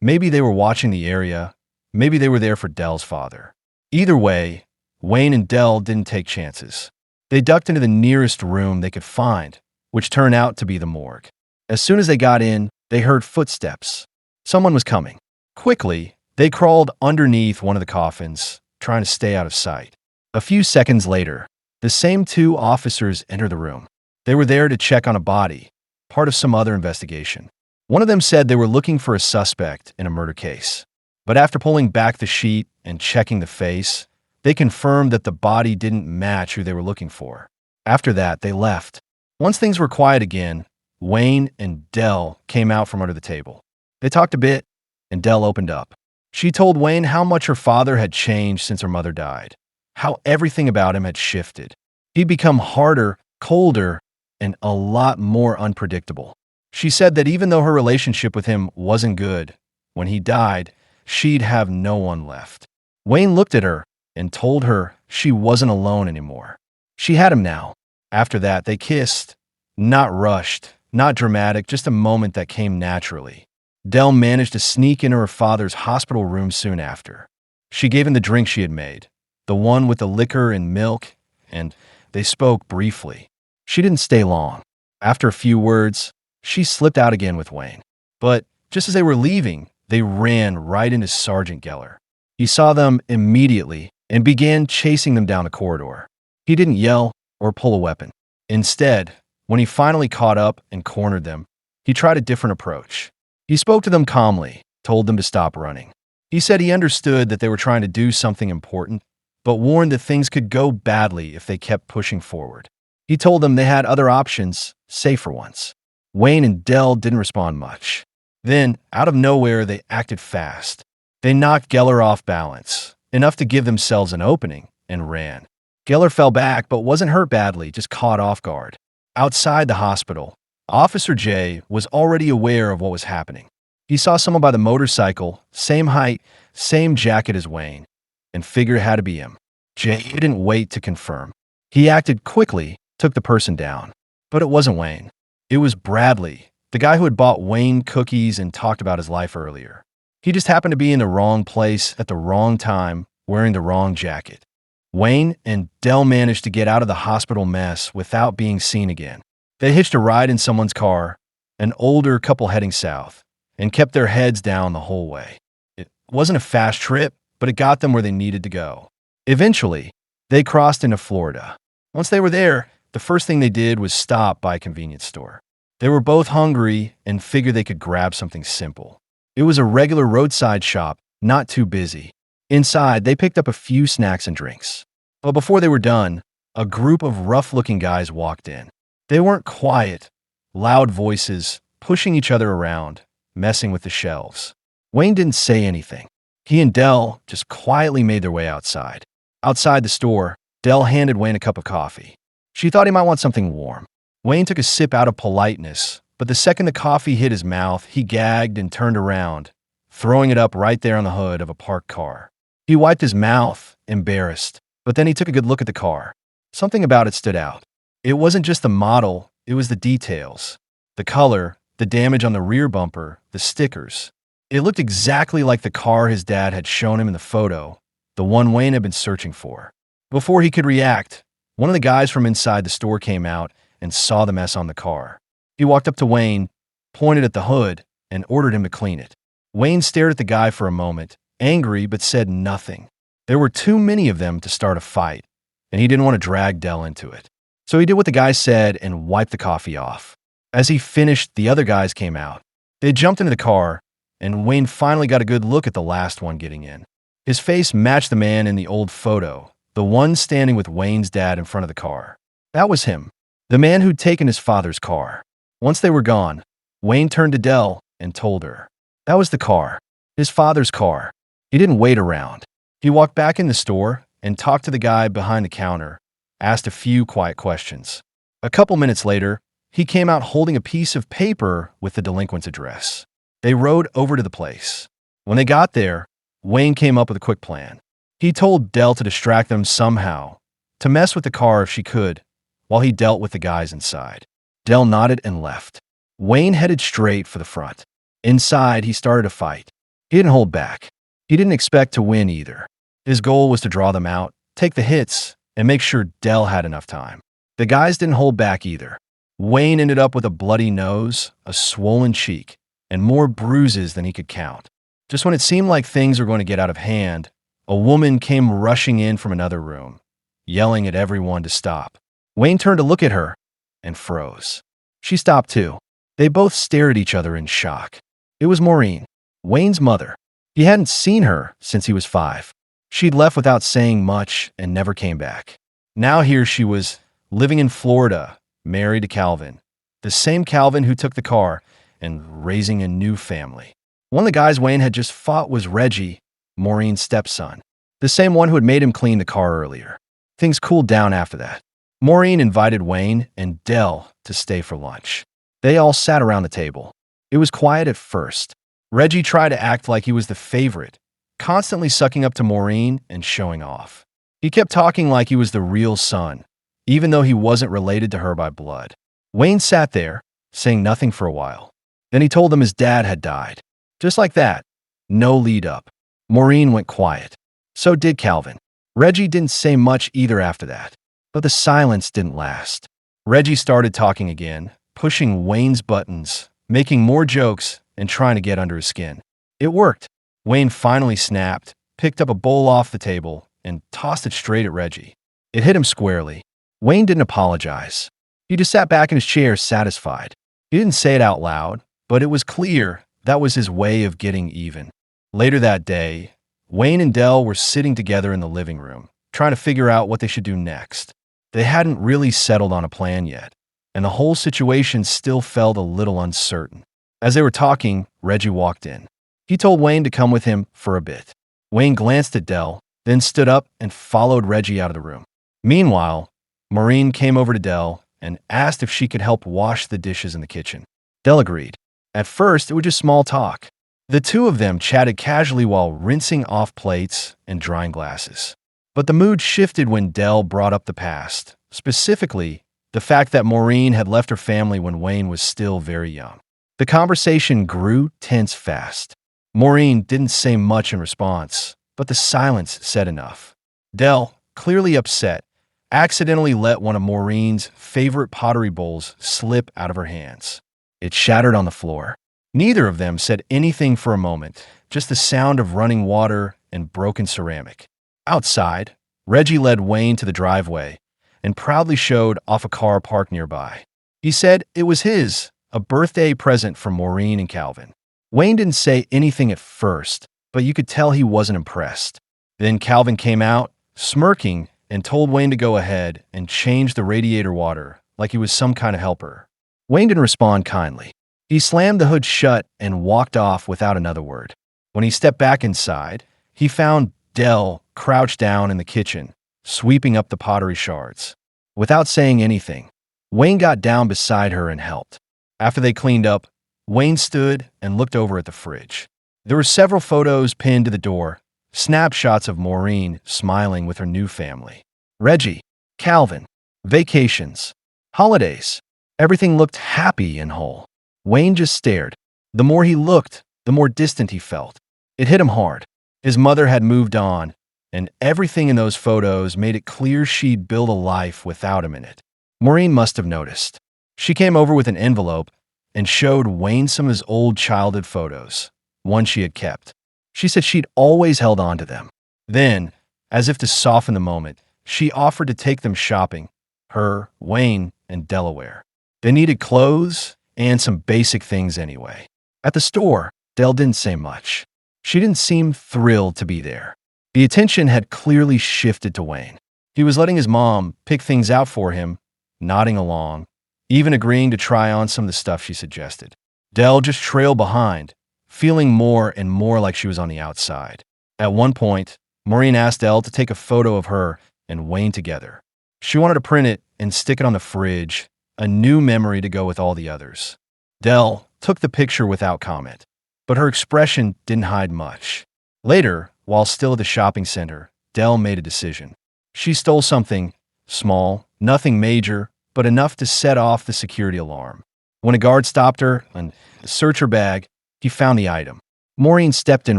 Maybe they were watching the area. Maybe they were there for Dell's father. Either way, Wayne and Dell didn't take chances. They ducked into the nearest room they could find, which turned out to be the morgue. As soon as they got in, they heard footsteps. Someone was coming. Quickly, they crawled underneath one of the coffins, trying to stay out of sight. A few seconds later, the same two officers entered the room. They were there to check on a body, part of some other investigation. One of them said they were looking for a suspect in a murder case. But after pulling back the sheet and checking the face, they confirmed that the body didn't match who they were looking for. After that, they left. Once things were quiet again, Wayne and Dell came out from under the table. They talked a bit, and Dell opened up. She told Wayne how much her father had changed since her mother died, how everything about him had shifted. He'd become harder, colder, and a lot more unpredictable. She said that even though her relationship with him wasn't good, when he died, she'd have no one left. Wayne looked at her and told her she wasn't alone anymore. She had him now. After that, they kissed. Not rushed, not dramatic, just a moment that came naturally. Dell managed to sneak into her father's hospital room soon after. She gave him the drink she had made, the one with the liquor and milk, and they spoke briefly. She didn't stay long. After a few words, she slipped out again with Wayne. But just as they were leaving, they ran right into Sergeant Geller. He saw them immediately and began chasing them down the corridor. He didn't yell or pull a weapon. Instead, when he finally caught up and cornered them, he tried a different approach. He spoke to them calmly, told them to stop running. He said he understood that they were trying to do something important, but warned that things could go badly if they kept pushing forward. He told them they had other options, safer ones. Wayne and Dell didn't respond much. Then, out of nowhere, they acted fast. They knocked Geller off balance, enough to give themselves an opening, and ran. Geller fell back but wasn't hurt badly, just caught off guard. Outside the hospital, Officer J was already aware of what was happening. He saw someone by the motorcycle, same height, same jacket as Wayne, and figured it had to be him. J didn't wait to confirm. He acted quickly, took the person down. But it wasn't Wayne. It was Bradley, the guy who had bought Wayne cookies and talked about his life earlier. He just happened to be in the wrong place at the wrong time, wearing the wrong jacket. Wayne and Dell managed to get out of the hospital mess without being seen again. They hitched a ride in someone's car, an older couple heading south, and kept their heads down the whole way. It wasn't a fast trip, but it got them where they needed to go. Eventually, they crossed into Florida. Once they were there, the first thing they did was stop by a convenience store. They were both hungry and figured they could grab something simple. It was a regular roadside shop, not too busy. Inside, they picked up a few snacks and drinks. But before they were done, a group of rough-looking guys walked in. They weren't quiet, loud voices, pushing each other around, messing with the shelves. Wayne didn't say anything. He and Dell just quietly made their way outside. Outside the store, Dell handed Wayne a cup of coffee. She thought he might want something warm. Wayne took a sip out of politeness, but the second the coffee hit his mouth, he gagged and turned around, throwing it up right there on the hood of a parked car. He wiped his mouth, embarrassed, but then he took a good look at the car. Something about it stood out. It wasn't just the model, it was the details. The color, the damage on the rear bumper, the stickers. It looked exactly like the car his dad had shown him in the photo, the one Wayne had been searching for. Before he could react, one of the guys from inside the store came out and saw the mess on the car. He walked up to Wayne, pointed at the hood, and ordered him to clean it. Wayne stared at the guy for a moment, angry but said nothing. There were too many of them to start a fight, and he didn't want to drag Dell into it. So he did what the guy said and wiped the coffee off. As he finished, the other guys came out. They jumped into the car, and Wayne finally got a good look at the last one getting in. His face matched the man in the old photo, the one standing with Wayne's dad in front of the car. That was him, the man who'd taken his father's car. Once they were gone, Wayne turned to Dell and told her. That was the car, his father's car. He didn't wait around. He walked back in the store and talked to the guy behind the counter, asked a few quiet questions. A couple minutes later, he came out holding a piece of paper with the delinquent's address. They rode over to the place. When they got there, Wayne came up with a quick plan. He told Dell to distract them somehow, to mess with the car if she could, while he dealt with the guys inside. Dell nodded and left. Wayne headed straight for the front. Inside, he started a fight. He didn't hold back. He didn't expect to win either. His goal was to draw them out, take the hits, and make sure Dell had enough time. The guys didn't hold back either. Wayne ended up with a bloody nose, a swollen cheek, and more bruises than he could count. Just when it seemed like things were going to get out of hand, a woman came rushing in from another room, yelling at everyone to stop. Wayne turned to look at her and froze. She stopped too. They both stared at each other in shock. It was Maureen, Wayne's mother. He hadn't seen her since he was 5. She'd left without saying much and never came back. Now here she was, living in Florida, married to Calvin, the same Calvin who took the car, and raising a new family. One of the guys Wayne had just fought was Reggie, Maureen's stepson, the same one who had made him clean the car earlier. Things cooled down after that. Maureen invited Wayne and Dell to stay for lunch. They all sat around the table. It was quiet at first. Reggie tried to act like he was the favorite, constantly sucking up to Maureen and showing off. He kept talking like he was the real son, even though he wasn't related to her by blood. Wayne sat there, saying nothing for a while. Then he told them his dad had died. Just like that. No lead up. Maureen went quiet. So did Calvin. Reggie didn't say much either after that. But the silence didn't last. Reggie started talking again, pushing Wayne's buttons, making more jokes, and trying to get under his skin. It worked. Wayne finally snapped, picked up a bowl off the table, and tossed it straight at Reggie. It hit him squarely. Wayne didn't apologize. He just sat back in his chair, satisfied. He didn't say it out loud, but it was clear that was his way of getting even. Later that day, Wayne and Dell were sitting together in the living room, trying to figure out what they should do next. They hadn't really settled on a plan yet, and the whole situation still felt a little uncertain. As they were talking, Reggie walked in. He told Wayne to come with him for a bit. Wayne glanced at Dell, then stood up and followed Reggie out of the room. Meanwhile, Maureen came over to Dell and asked if she could help wash the dishes in the kitchen. Dell agreed. At first, it was just small talk. The two of them chatted casually while rinsing off plates and drying glasses. But the mood shifted when Dell brought up the past, specifically the fact that Maureen had left her family when Wayne was still very young. The conversation grew tense fast. Maureen didn't say much in response, but the silence said enough. Dell, clearly upset, accidentally let one of Maureen's favorite pottery bowls slip out of her hands. It shattered on the floor. Neither of them said anything for a moment, just the sound of running water and broken ceramic. Outside, Reggie led Wayne to the driveway and proudly showed off a car parked nearby. He said it was his, a birthday present from Maureen and Calvin. Wayne didn't say anything at first, but you could tell he wasn't impressed. Then Calvin came out, smirking, and told Wayne to go ahead and change the radiator water like he was some kind of helper. Wayne didn't respond kindly. He slammed the hood shut and walked off without another word. When he stepped back inside, he found Dell crouched down in the kitchen, sweeping up the pottery shards. Without saying anything, Wayne got down beside her and helped. After they cleaned up, Wayne stood and looked over at the fridge. There were several photos pinned to the door, snapshots of Maureen smiling with her new family. Reggie, Calvin, vacations, holidays. Everything looked happy and whole. Wayne just stared. The more he looked, the more distant he felt. It hit him hard. His mother had moved on, and everything in those photos made it clear she'd built a life without him in it. Maureen must have noticed. She came over with an envelope and showed Wayne some of his old childhood photos, one she had kept. She said she'd always held on to them. Then, as if to soften the moment, she offered to take them shopping, her, Wayne, and Delaware. They needed clothes and some basic things anyway. At the store, Dell didn't say much. She didn't seem thrilled to be there. The attention had clearly shifted to Wayne. He was letting his mom pick things out for him, nodding along, even agreeing to try on some of the stuff she suggested. Dell just trailed behind, feeling more and more like she was on the outside. At one point, Maureen asked Dell to take a photo of her and Wayne together. She wanted to print it and stick it on the fridge, a new memory to go with all the others. Dell took the picture without comment, but her expression didn't hide much. Later, while still at the shopping center, Dell made a decision. She stole something small, nothing major, but enough to set off the security alarm. When a guard stopped her and searched her bag, he found the item. Maureen stepped in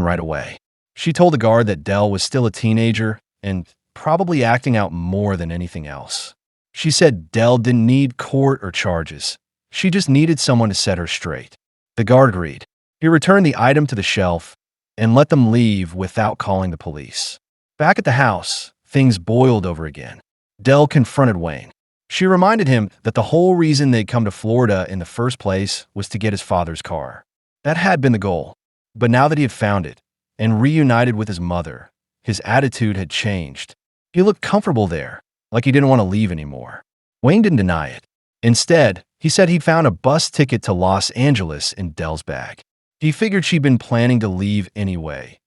right away. She told the guard that Dell was still a teenager and probably acting out more than anything else. She said Dell didn't need court or charges. She just needed someone to set her straight. The guard agreed. He returned the item to the shelf and let them leave without calling the police. Back at the house, things boiled over again. Dell confronted Wayne. She reminded him that the whole reason they'd come to Florida in the first place was to get his father's car. That had been the goal. But now that he had found it and reunited with his mother, his attitude had changed. He looked comfortable there, like he didn't want to leave anymore. Wayne didn't deny it. Instead, he said he'd found a bus ticket to Los Angeles in Dell's bag. He figured she'd been planning to leave anyway.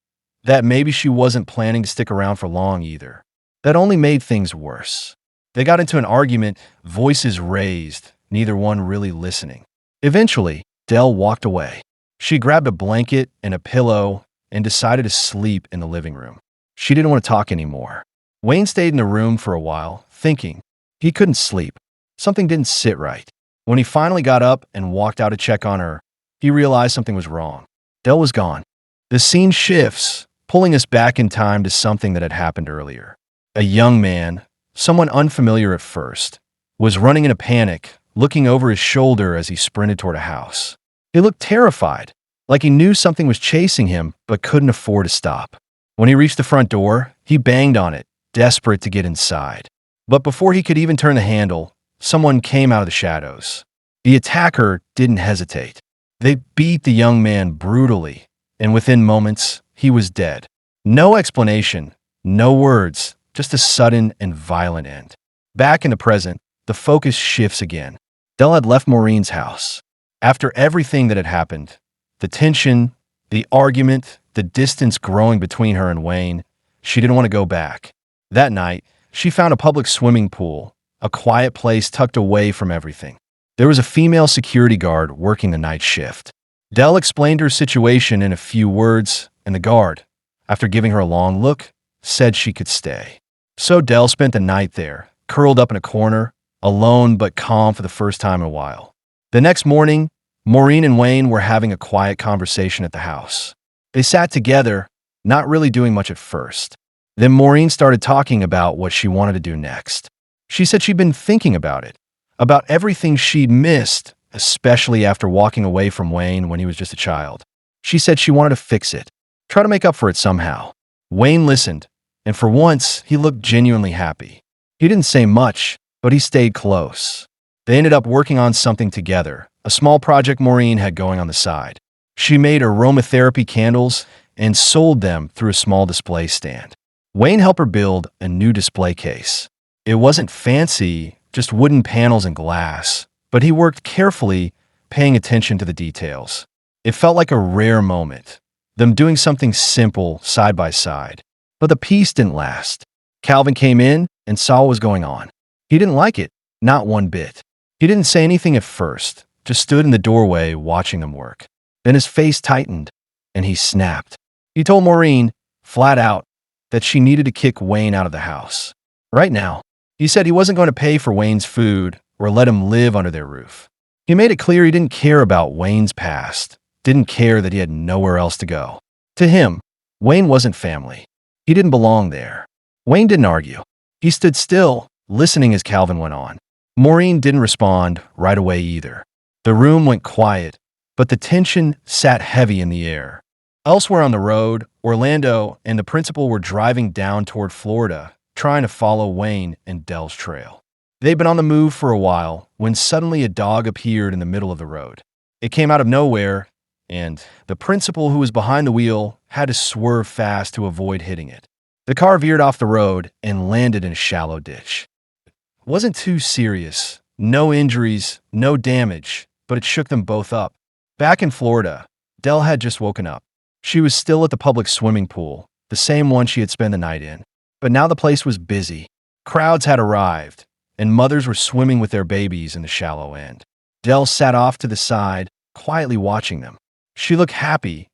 That maybe she wasn't planning to stick around for long either. That only made things worse. They got into an argument, voices raised, neither one really listening. Eventually, Dell walked away. She grabbed a blanket and a pillow and decided to sleep in the living room. She didn't want to talk anymore. Wayne stayed in the room for a while, thinking. He couldn't sleep. Something didn't sit right. When he finally got up and walked out to check on her, he realized something was wrong. Dell was gone. The scene shifts, pulling us back in time to something that had happened earlier. A young man, someone unfamiliar at first, was running in a panic, looking over his shoulder as he sprinted toward a house. He looked terrified, like he knew something was chasing him but couldn't afford to stop. When he reached the front door, he banged on it, desperate to get inside. But before he could even turn the handle, someone came out of the shadows. The attacker didn't hesitate. They beat the young man brutally, and within moments, he was dead. No explanation, no words, just a sudden and violent end. Back in the present, the focus shifts again. Dell had left Maureen's house. After everything that had happened, the tension, the argument, the distance growing between her and Wayne, she didn't want to go back. That night, she found a public swimming pool, a quiet place tucked away from everything. There was a female security guard working the night shift. Dell explained her situation in a few words, and the guard, after giving her a long look, said she could stay. So Dell spent the night there, curled up in a corner, alone but calm for the first time in a while. The next morning, Maureen and Wayne were having a quiet conversation at the house. They sat together, not really doing much at first. Then Maureen started talking about what she wanted to do next. She said she'd been thinking about it, about everything she'd missed, especially after walking away from Wayne when he was just a child. She said she wanted to fix it, try to make up for it somehow. Wayne listened, and for once, he looked genuinely happy. He didn't say much, but he stayed close. They ended up working on something together, a small project Maureen had going on the side. She made aromatherapy candles and sold them through a small display stand. Wayne helped her build a new display case. It wasn't fancy, just wooden panels and glass, but he worked carefully, paying attention to the details. It felt like a rare moment, them doing something simple side by side. But the piece didn't last. Calvin came in and saw what was going on. He didn't like it, not one bit. He didn't say anything at first, just stood in the doorway watching them work. Then his face tightened, and he snapped. He told Maureen, flat out, that she needed to kick Wayne out of the house. Right now, he said he wasn't going to pay for Wayne's food or let him live under their roof. He made it clear he didn't care about Wayne's past, didn't care that he had nowhere else to go. To him, Wayne wasn't family. He didn't belong there. Wayne didn't argue. He stood still, listening as Calvin went on. Maureen didn't respond right away either. The room went quiet, but the tension sat heavy in the air. Elsewhere on the road, Orlando and the principal were driving down toward Florida, trying to follow Wayne and Dell's trail. They'd been on the move for a while when suddenly a dog appeared in the middle of the road. It came out of nowhere, and the principal who was behind the wheel had to swerve fast to avoid hitting it. The car veered off the road and landed in a shallow ditch. It wasn't too serious, no injuries, no damage, but it shook them both up. Back in Florida, Dell had just woken up. She was still at the public swimming pool, the same one she had spent the night in. But now the place was busy. Crowds had arrived, and mothers were swimming with their babies in the shallow end. Dell sat off to the side, quietly watching them. She looked happy,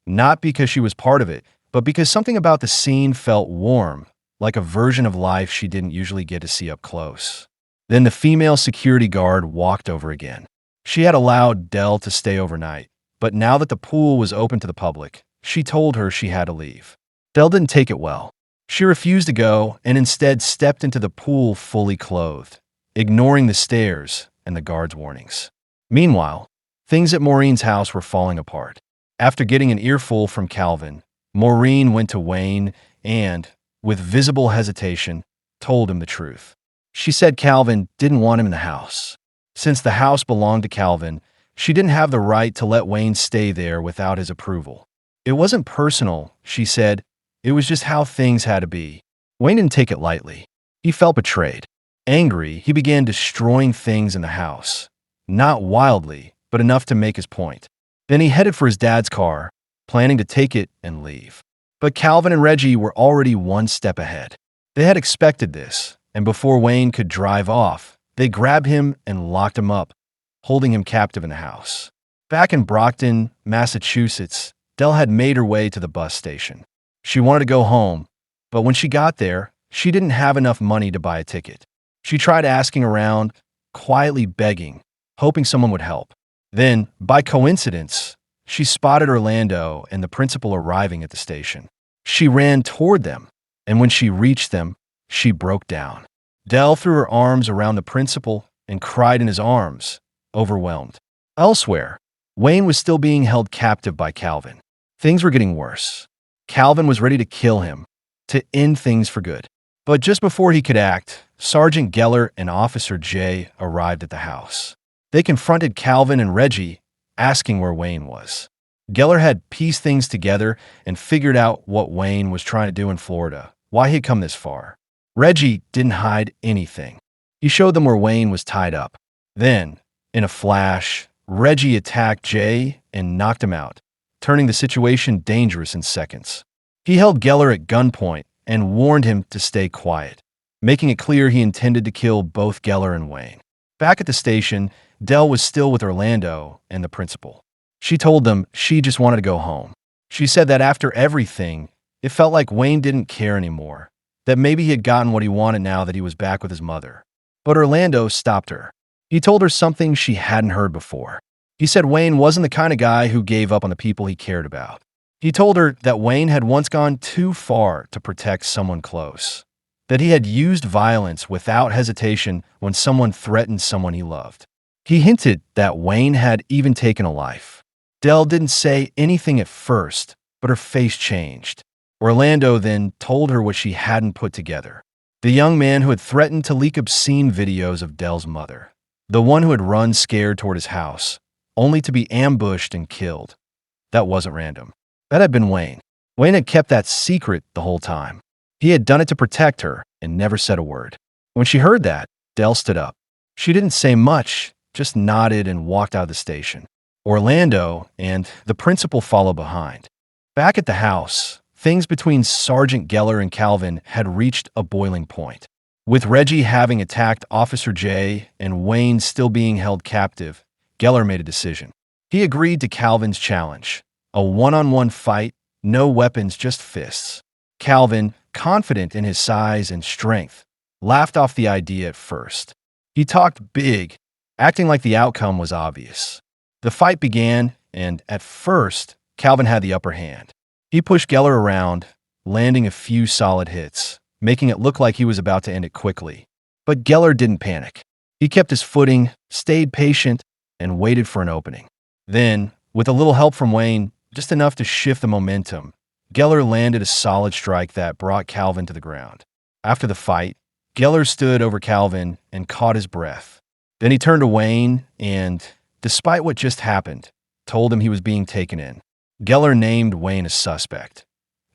not because she was part of it, but because something about the scene felt warm, like a version of life she didn't usually get to see up close. Then the female security guard walked over again. She had allowed Dell to stay overnight, but now that the pool was open to the public, she told her she had to leave. Dell didn't take it well. She refused to go and instead stepped into the pool fully clothed, ignoring the stares and the guards' warnings. Meanwhile, things at Maureen's house were falling apart. After getting an earful from Calvin, Maureen went to Wayne and, with visible hesitation, told him the truth. She said Calvin didn't want him in the house. Since the house belonged to Calvin, she didn't have the right to let Wayne stay there without his approval. It wasn't personal, she said. It was just how things had to be. Wayne didn't take it lightly. He felt betrayed. Angry, he began destroying things in the house. Not wildly, but enough to make his point. Then he headed for his dad's car, planning to take it and leave. But Calvin and Reggie were already one step ahead. They had expected this, and before Wayne could drive off, they grabbed him and locked him up, holding him captive in the house. Back in Brockton, Massachusetts, Dell had made her way to the bus station. She wanted to go home, but when she got there, she didn't have enough money to buy a ticket. She tried asking around, quietly begging, hoping someone would help. Then, by coincidence, she spotted Orlando and the principal arriving at the station. She ran toward them, and when she reached them, she broke down. Dell threw her arms around the principal and cried in his arms, overwhelmed. Elsewhere, Wayne was still being held captive by Calvin. Things were getting worse. Calvin was ready to kill him, to end things for good. But just before he could act, Sergeant Geller and Officer Jay arrived at the house. They confronted Calvin and Reggie, asking where Wayne was. Geller had pieced things together and figured out what Wayne was trying to do in Florida, why he had come this far. Reggie didn't hide anything. He showed them where Wayne was tied up. Then, in a flash, Reggie attacked Jay and knocked him out, turning the situation dangerous in seconds. He held Geller at gunpoint and warned him to stay quiet, making it clear he intended to kill both Geller and Wayne. Back at the station, Dell was still with Orlando and the principal. She told them she just wanted to go home. She said that after everything, it felt like Wayne didn't care anymore, that maybe he had gotten what he wanted now that he was back with his mother. But Orlando stopped her. He told her something she hadn't heard before. He said Wayne wasn't the kind of guy who gave up on the people he cared about. He told her that Wayne had once gone too far to protect someone close, that he had used violence without hesitation when someone threatened someone he loved. He hinted that Wayne had even taken a life. Dell didn't say anything at first, but her face changed. Orlando then told her what she hadn't put together. The young man who had threatened to leak obscene videos of Dell's mother. The one who had run scared toward his house, only to be ambushed and killed. That wasn't random. That had been Wayne. Wayne had kept that secret the whole time. He had done it to protect her and never said a word. When she heard that, Dell stood up. She didn't say much, just nodded and walked out of the station. Orlando and the principal followed behind. Back at the house, things between Sergeant Geller and Calvin had reached a boiling point. With Reggie having attacked Officer Jay and Wayne still being held captive, Geller made a decision. He agreed to Calvin's challenge. A one-on-one fight, no weapons, just fists. Calvin, confident in his size and strength, laughed off the idea at first. He talked big, acting like the outcome was obvious. The fight began, and at first, Calvin had the upper hand. He pushed Geller around, landing a few solid hits, making it look like he was about to end it quickly. But Geller didn't panic. He kept his footing, stayed patient, and waited for an opening. Then, with a little help from Wayne, just enough to shift the momentum, Geller landed a solid strike that brought Calvin to the ground. After the fight, Geller stood over Calvin and caught his breath. Then he turned to Wayne and, despite what just happened, told him he was being taken in. Geller named Wayne a suspect,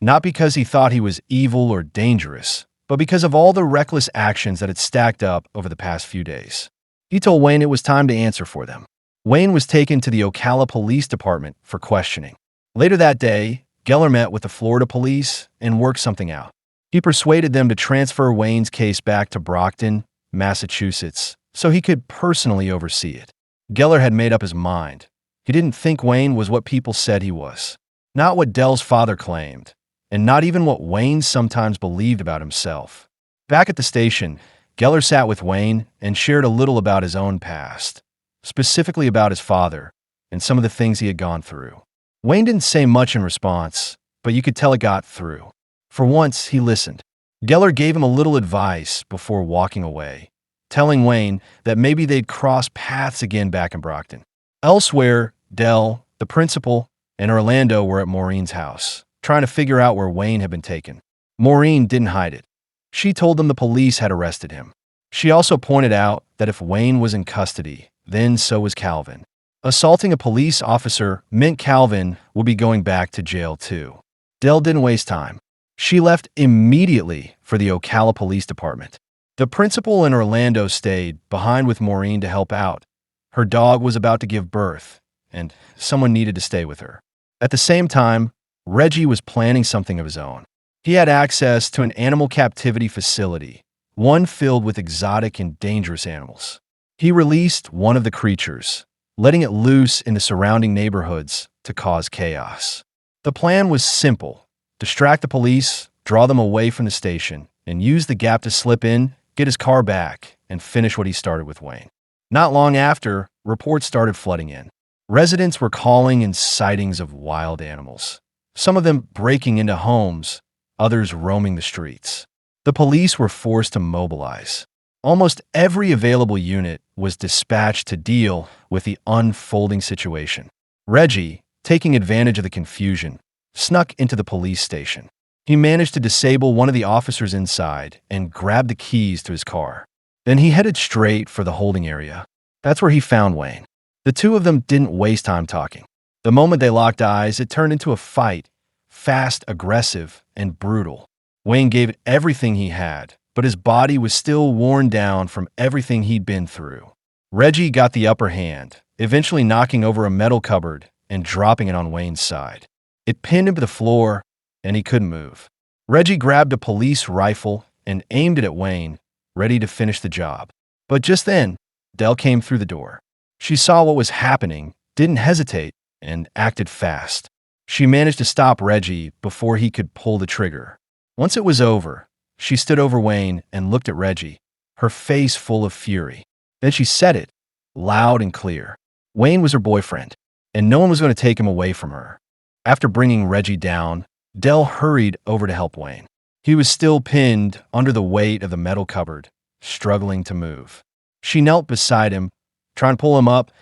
not because he thought he was evil or dangerous, but because of all the reckless actions that had stacked up over the past few days. He told Wayne it was time to answer for them. Wayne was taken to the Ocala Police Department for questioning. Later that day, Geller met with the Florida police and worked something out. He persuaded them to transfer Wayne's case back to Brockton, Massachusetts, so he could personally oversee it. Geller had made up his mind. He didn't think Wayne was what people said he was, not what Dell's father claimed, and not even what Wayne sometimes believed about himself. Back at the station, Geller sat with Wayne and shared a little about his own past, specifically about his father and some of the things he had gone through. Wayne didn't say much in response, but you could tell it got through. For once, he listened. Geller gave him a little advice before walking away, telling Wayne that maybe they'd cross paths again back in Brockton. Elsewhere, Dell, the principal, and Orlando were at Maureen's house, trying to figure out where Wayne had been taken. Maureen didn't hide it. She told them the police had arrested him. She also pointed out that if Wayne was in custody, then so was Calvin. Assaulting a police officer meant Calvin would be going back to jail too. Dell didn't waste time. She left immediately for the Ocala Police Department. The principal in Orlando stayed behind with Maureen to help out. Her dog was about to give birth, and someone needed to stay with her. At the same time, Reggie was planning something of his own. He had access to an animal captivity facility, one filled with exotic and dangerous animals. He released one of the creatures, letting it loose in the surrounding neighborhoods to cause chaos. The plan was simple: distract the police, draw them away from the station, and use the gap to slip in, get his car back, and finish what he started with Wayne. Not long after, reports started flooding in. Residents were calling in sightings of wild animals, some of them breaking into homes, others roaming the streets. The police were forced to mobilize. Almost every available unit was dispatched to deal with the unfolding situation. Reggie, taking advantage of the confusion, snuck into the police station. He managed to disable one of the officers inside and grabbed the keys to his car. Then he headed straight for the holding area. That's where he found Wayne. The two of them didn't waste time talking. The moment they locked eyes, it turned into a fight, fast, aggressive, and brutal. Wayne gave it everything he had, but his body was still worn down from everything he'd been through. Reggie got the upper hand, eventually knocking over a metal cupboard and dropping it on Wayne's side. It pinned him to the floor, and he couldn't move. Reggie grabbed a police rifle and aimed it at Wayne, ready to finish the job. But just then, Dell came through the door. She saw what was happening, didn't hesitate, and acted fast. She managed to stop Reggie before he could pull the trigger. Once it was over, she stood over Wayne and looked at Reggie, her face full of fury. Then she said it, loud and clear. Wayne was her boyfriend, and no one was going to take him away from her. After bringing Reggie down, Dell hurried over to help Wayne. He was still pinned under the weight of the metal cupboard, struggling to move. She knelt beside him, trying to pull him up,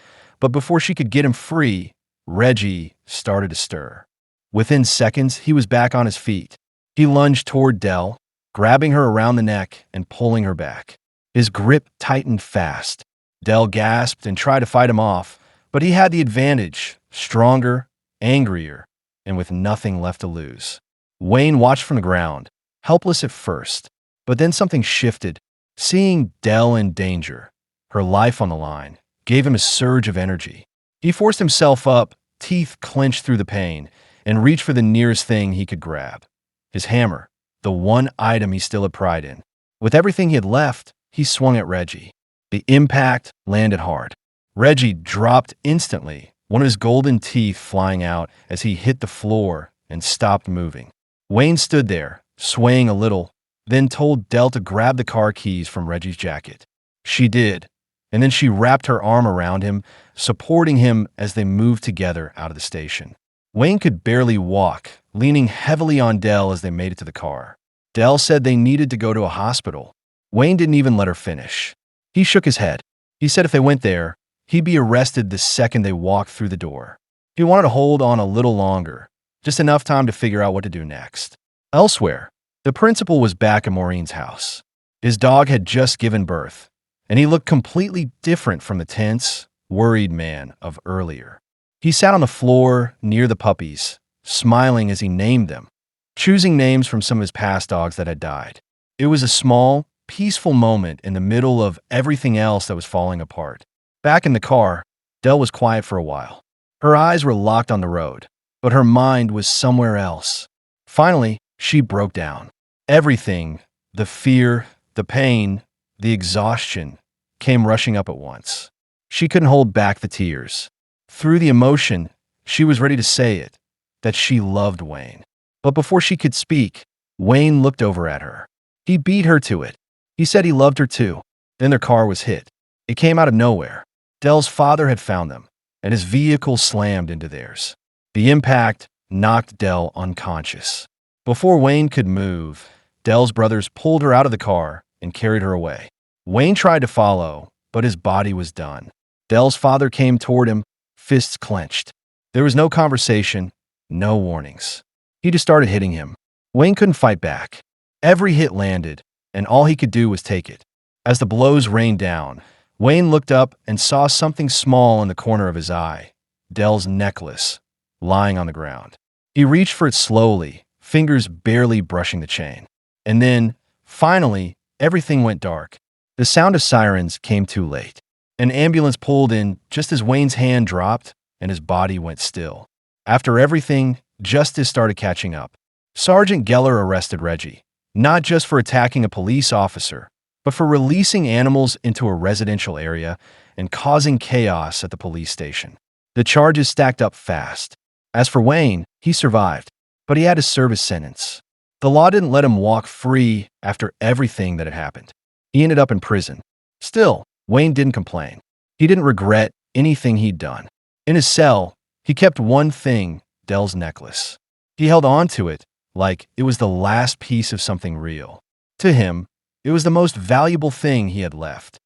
but before she could get him free, Reggie started to stir. Within seconds, he was back on his feet. He lunged toward Dell, grabbing her around the neck and pulling her back. His grip tightened fast. Dell gasped and tried to fight him off, but he had the advantage, stronger, angrier, and with nothing left to lose. Wayne watched from the ground, helpless at first, but then something shifted. Seeing Dell in danger, her life on the line, gave him a surge of energy. He forced himself up, teeth clenched through the pain, and reached for the nearest thing he could grab. His hammer, the one item he still had pride in. With everything he had left, he swung at Reggie. The impact landed hard. Reggie dropped instantly, one of his golden teeth flying out as he hit the floor and stopped moving. Wayne stood there, swaying a little, then told Dell to grab the car keys from Reggie's jacket. She did, and then she wrapped her arm around him, supporting him as they moved together out of the station. Wayne could barely walk, leaning heavily on Dell as they made it to the car. Dell said they needed to go to a hospital. Wayne didn't even let her finish. He shook his head. He said if they went there, he'd be arrested the second they walked through the door. He wanted to hold on a little longer, just enough time to figure out what to do next. Elsewhere, the principal was back at Maureen's house. His dog had just given birth, and he looked completely different from the tense, worried man of earlier. He sat on the floor near the puppies, smiling as he named them, choosing names from some of his past dogs that had died. It was a small, peaceful moment in the middle of everything else that was falling apart. Back in the car, Dell was quiet for a while. Her eyes were locked on the road, but her mind was somewhere else. Finally, she broke down. Everything, the fear, the pain, the exhaustion, came rushing up at once. She couldn't hold back the tears. Through the emotion, she was ready to say it, that she loved Wayne. But before she could speak, Wayne looked over at her. He beat her to it. He said he loved her too. Then their car was hit. It came out of nowhere. Dell's father had found them, and his vehicle slammed into theirs. The impact knocked Dell unconscious. Before Wayne could move, Dell's brothers pulled her out of the car and carried her away. Wayne tried to follow, but his body was done. Dell's father came toward him, fists clenched. There was no conversation, no warnings. He just started hitting him. Wayne couldn't fight back. Every hit landed, and all he could do was take it. As the blows rained down, Wayne looked up and saw something small in the corner of his eye, Dell's necklace, lying on the ground. He reached for it slowly, fingers barely brushing the chain. And then, finally, everything went dark. The sound of sirens came too late. An ambulance pulled in just as Wayne's hand dropped and his body went still. After everything, justice started catching up. Sergeant Geller arrested Reggie, not just for attacking a police officer, but for releasing animals into a residential area and causing chaos at the police station. The charges stacked up fast. As for Wayne, he survived, but he had a service sentence. The law didn't let him walk free after everything that had happened. He ended up in prison. Still, Wayne didn't complain. He didn't regret anything he'd done. In his cell, he kept one thing, Dell's necklace. He held on to it like it was the last piece of something real. To him, it was the most valuable thing he had left.